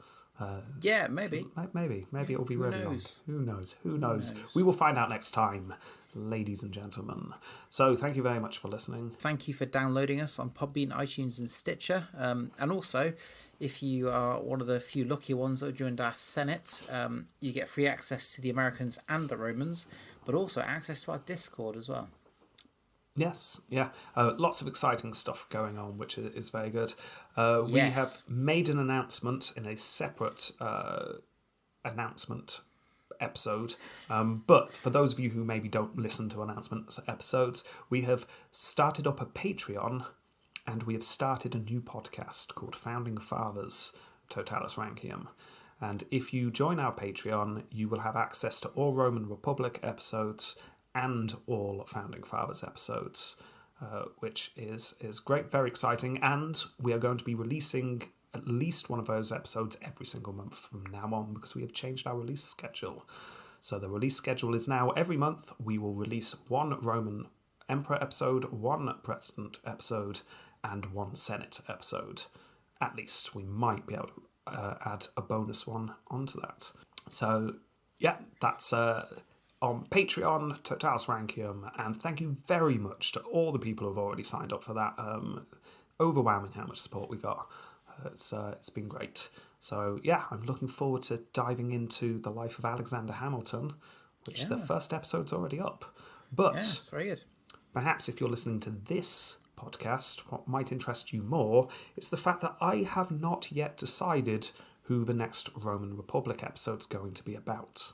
Yeah, maybe. Maybe it will be really long. knows? Who knows? We will find out next time, ladies and gentlemen. So thank you very much for listening. Thank you for downloading us on Podbean, iTunes and Stitcher. And also, if you are one of the few lucky ones that joined our Senate, you get free access to the Americans and the Romans, but also access to our Discord as well. Yes, yeah. Lots of exciting stuff going on, which is very good. We Yes. have made an announcement in a separate announcement episode. But for those of you who maybe don't listen to announcement episodes, we have started up a Patreon and we have started a new podcast called Founding Fathers Totalis Rankium. And if you join our Patreon, you will have access to all Roman Republic episodes and all Founding Fathers episodes, which is great, very exciting. And we are going to be releasing at least one of those episodes every single month from now on, because we have changed our release schedule. So the release schedule is now every month we will release one Roman Emperor episode, 1 President episode, and 1 Senate episode. At least we might be able to add a bonus one onto that. So, yeah, that's on Patreon, Totalis Rankium, and thank you very much to all the people who have already signed up for that. Overwhelming how much support we got. It's been great. So, yeah, I'm looking forward to diving into the life of Alexander Hamilton, which the first episode's already up. But it's very good. Perhaps if you're listening to this podcast, what might interest you more is the fact that I have not yet decided who the next Roman Republic episode's going to be about.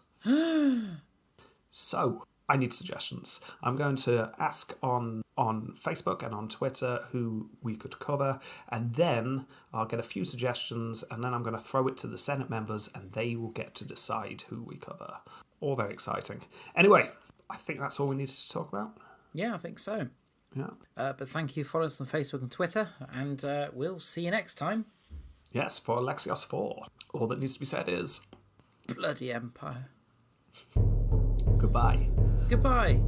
So, I need suggestions. I'm going to ask on Facebook and on Twitter who we could cover, and then I'll get a few suggestions, and then I'm going to throw it to the Senate members, and they will get to decide who we cover. All very exciting. Anyway, I think that's all we need to talk about. Yeah, I think so. Yeah. But thank you for following us on Facebook and Twitter, and we'll see you next time. Yes, for Alexios IV. All that needs to be said is... Bloody Empire. Goodbye. Goodbye.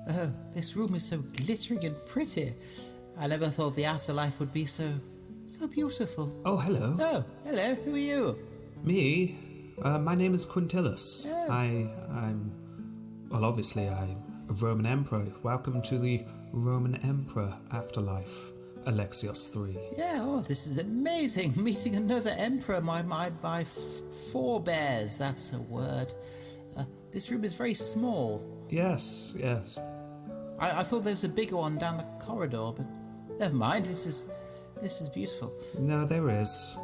Oh, this room is so glittering and pretty. I never thought the afterlife would be so beautiful. Oh, hello. Oh, hello. Who are you? Me? My name is Quintillus. Oh. Obviously I'm a Roman Emperor. Welcome to the Roman Emperor afterlife, Alexios III. Yeah, oh, this is amazing. Meeting another emperor, my forebears, that's a word. This room is very small. Yes. I thought there was a bigger one down the corridor, but never mind, this is beautiful. No, there is.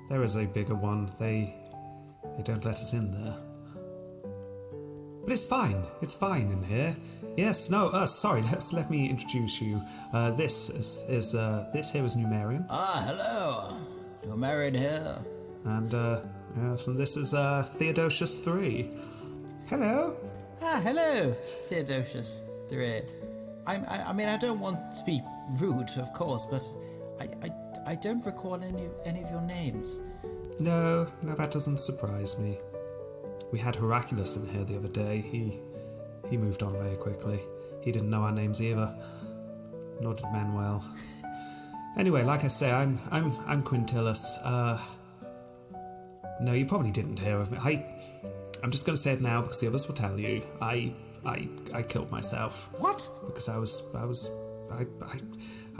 There is a bigger one. They don't let us in there. But it's fine in here. Yes, no, sorry, let me introduce you. This here is Numerian. Ah, hello. Numerian here. And, yes, and this is, Theodosius III. Hello. Ah, hello, Theodosius III. I mean, I don't want to be rude, of course, but I don't recall any of your names. No, that doesn't surprise me. We had Heraclius in here the other day. He moved on very quickly. He didn't know our names either. Nor did Manuel. Anyway, like I say, I'm Quintillus. No, you probably didn't hear of me. I'm just going to say it now because the others will tell you. I killed myself. What? Because I was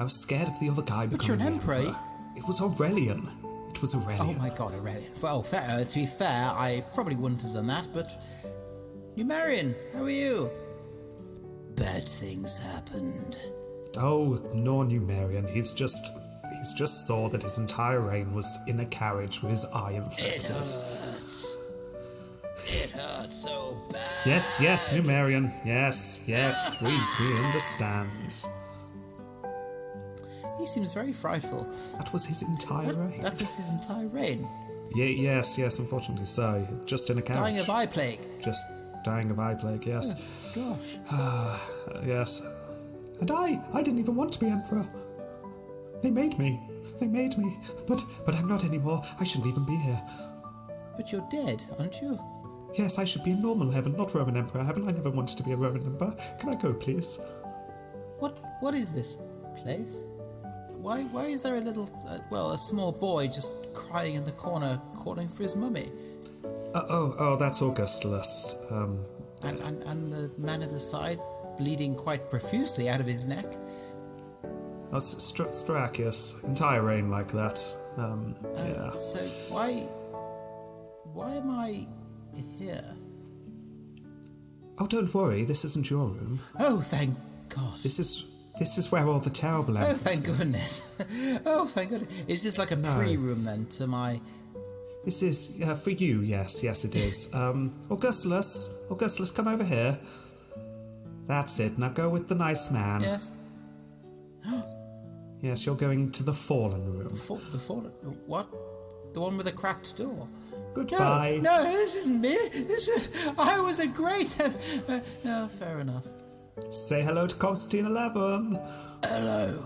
scared of the other guy becoming But you're an emperor. It was Aurelian. It was Aurelian. Oh my god, Aurelian. Well, to be fair, I probably wouldn't have done that, but... Numerian, how are you? Bad things happened. Oh, nor Numerian. He's just saw that his entire reign was in a carriage with his eye infected. It hurts so bad. Yes, Numerian. Yes, we understand. He seems very frightful. That was his entire reign. That was his entire reign. Yes, unfortunately so. Just in a carriage. Dying of eye plague. Just dying of eye plague, yes. Oh, gosh. Yes. And I didn't even want to be emperor. They made me. But I'm not anymore. I shouldn't even be here. But you're dead, aren't you? Yes, I should be in normal heaven, not Roman emperor heaven. I never wanted to be a Roman emperor. Can I go, please? What is this place? Why is there a small boy just crying in the corner, calling for his mummy? That's Augustulus. And the man at the side, bleeding quite profusely out of his neck. That's Strachius. Entire reign like that. Yeah. So why am I here? Oh, don't worry. This isn't your room. Oh, thank God. This is where all the terrible Oh, emperors thank live. goodness. Oh, thank goodness. Is this like a pre-room then to my... This is, for you, yes, it is. Augustulus, come over here. That's it, now go with the nice man. Yes? Yes, you're going to the fallen room. The fallen... What? The one with a cracked door. Goodbye. No, this isn't me. I was a great... no, fair enough. Say hello to Constantine 11. Hello.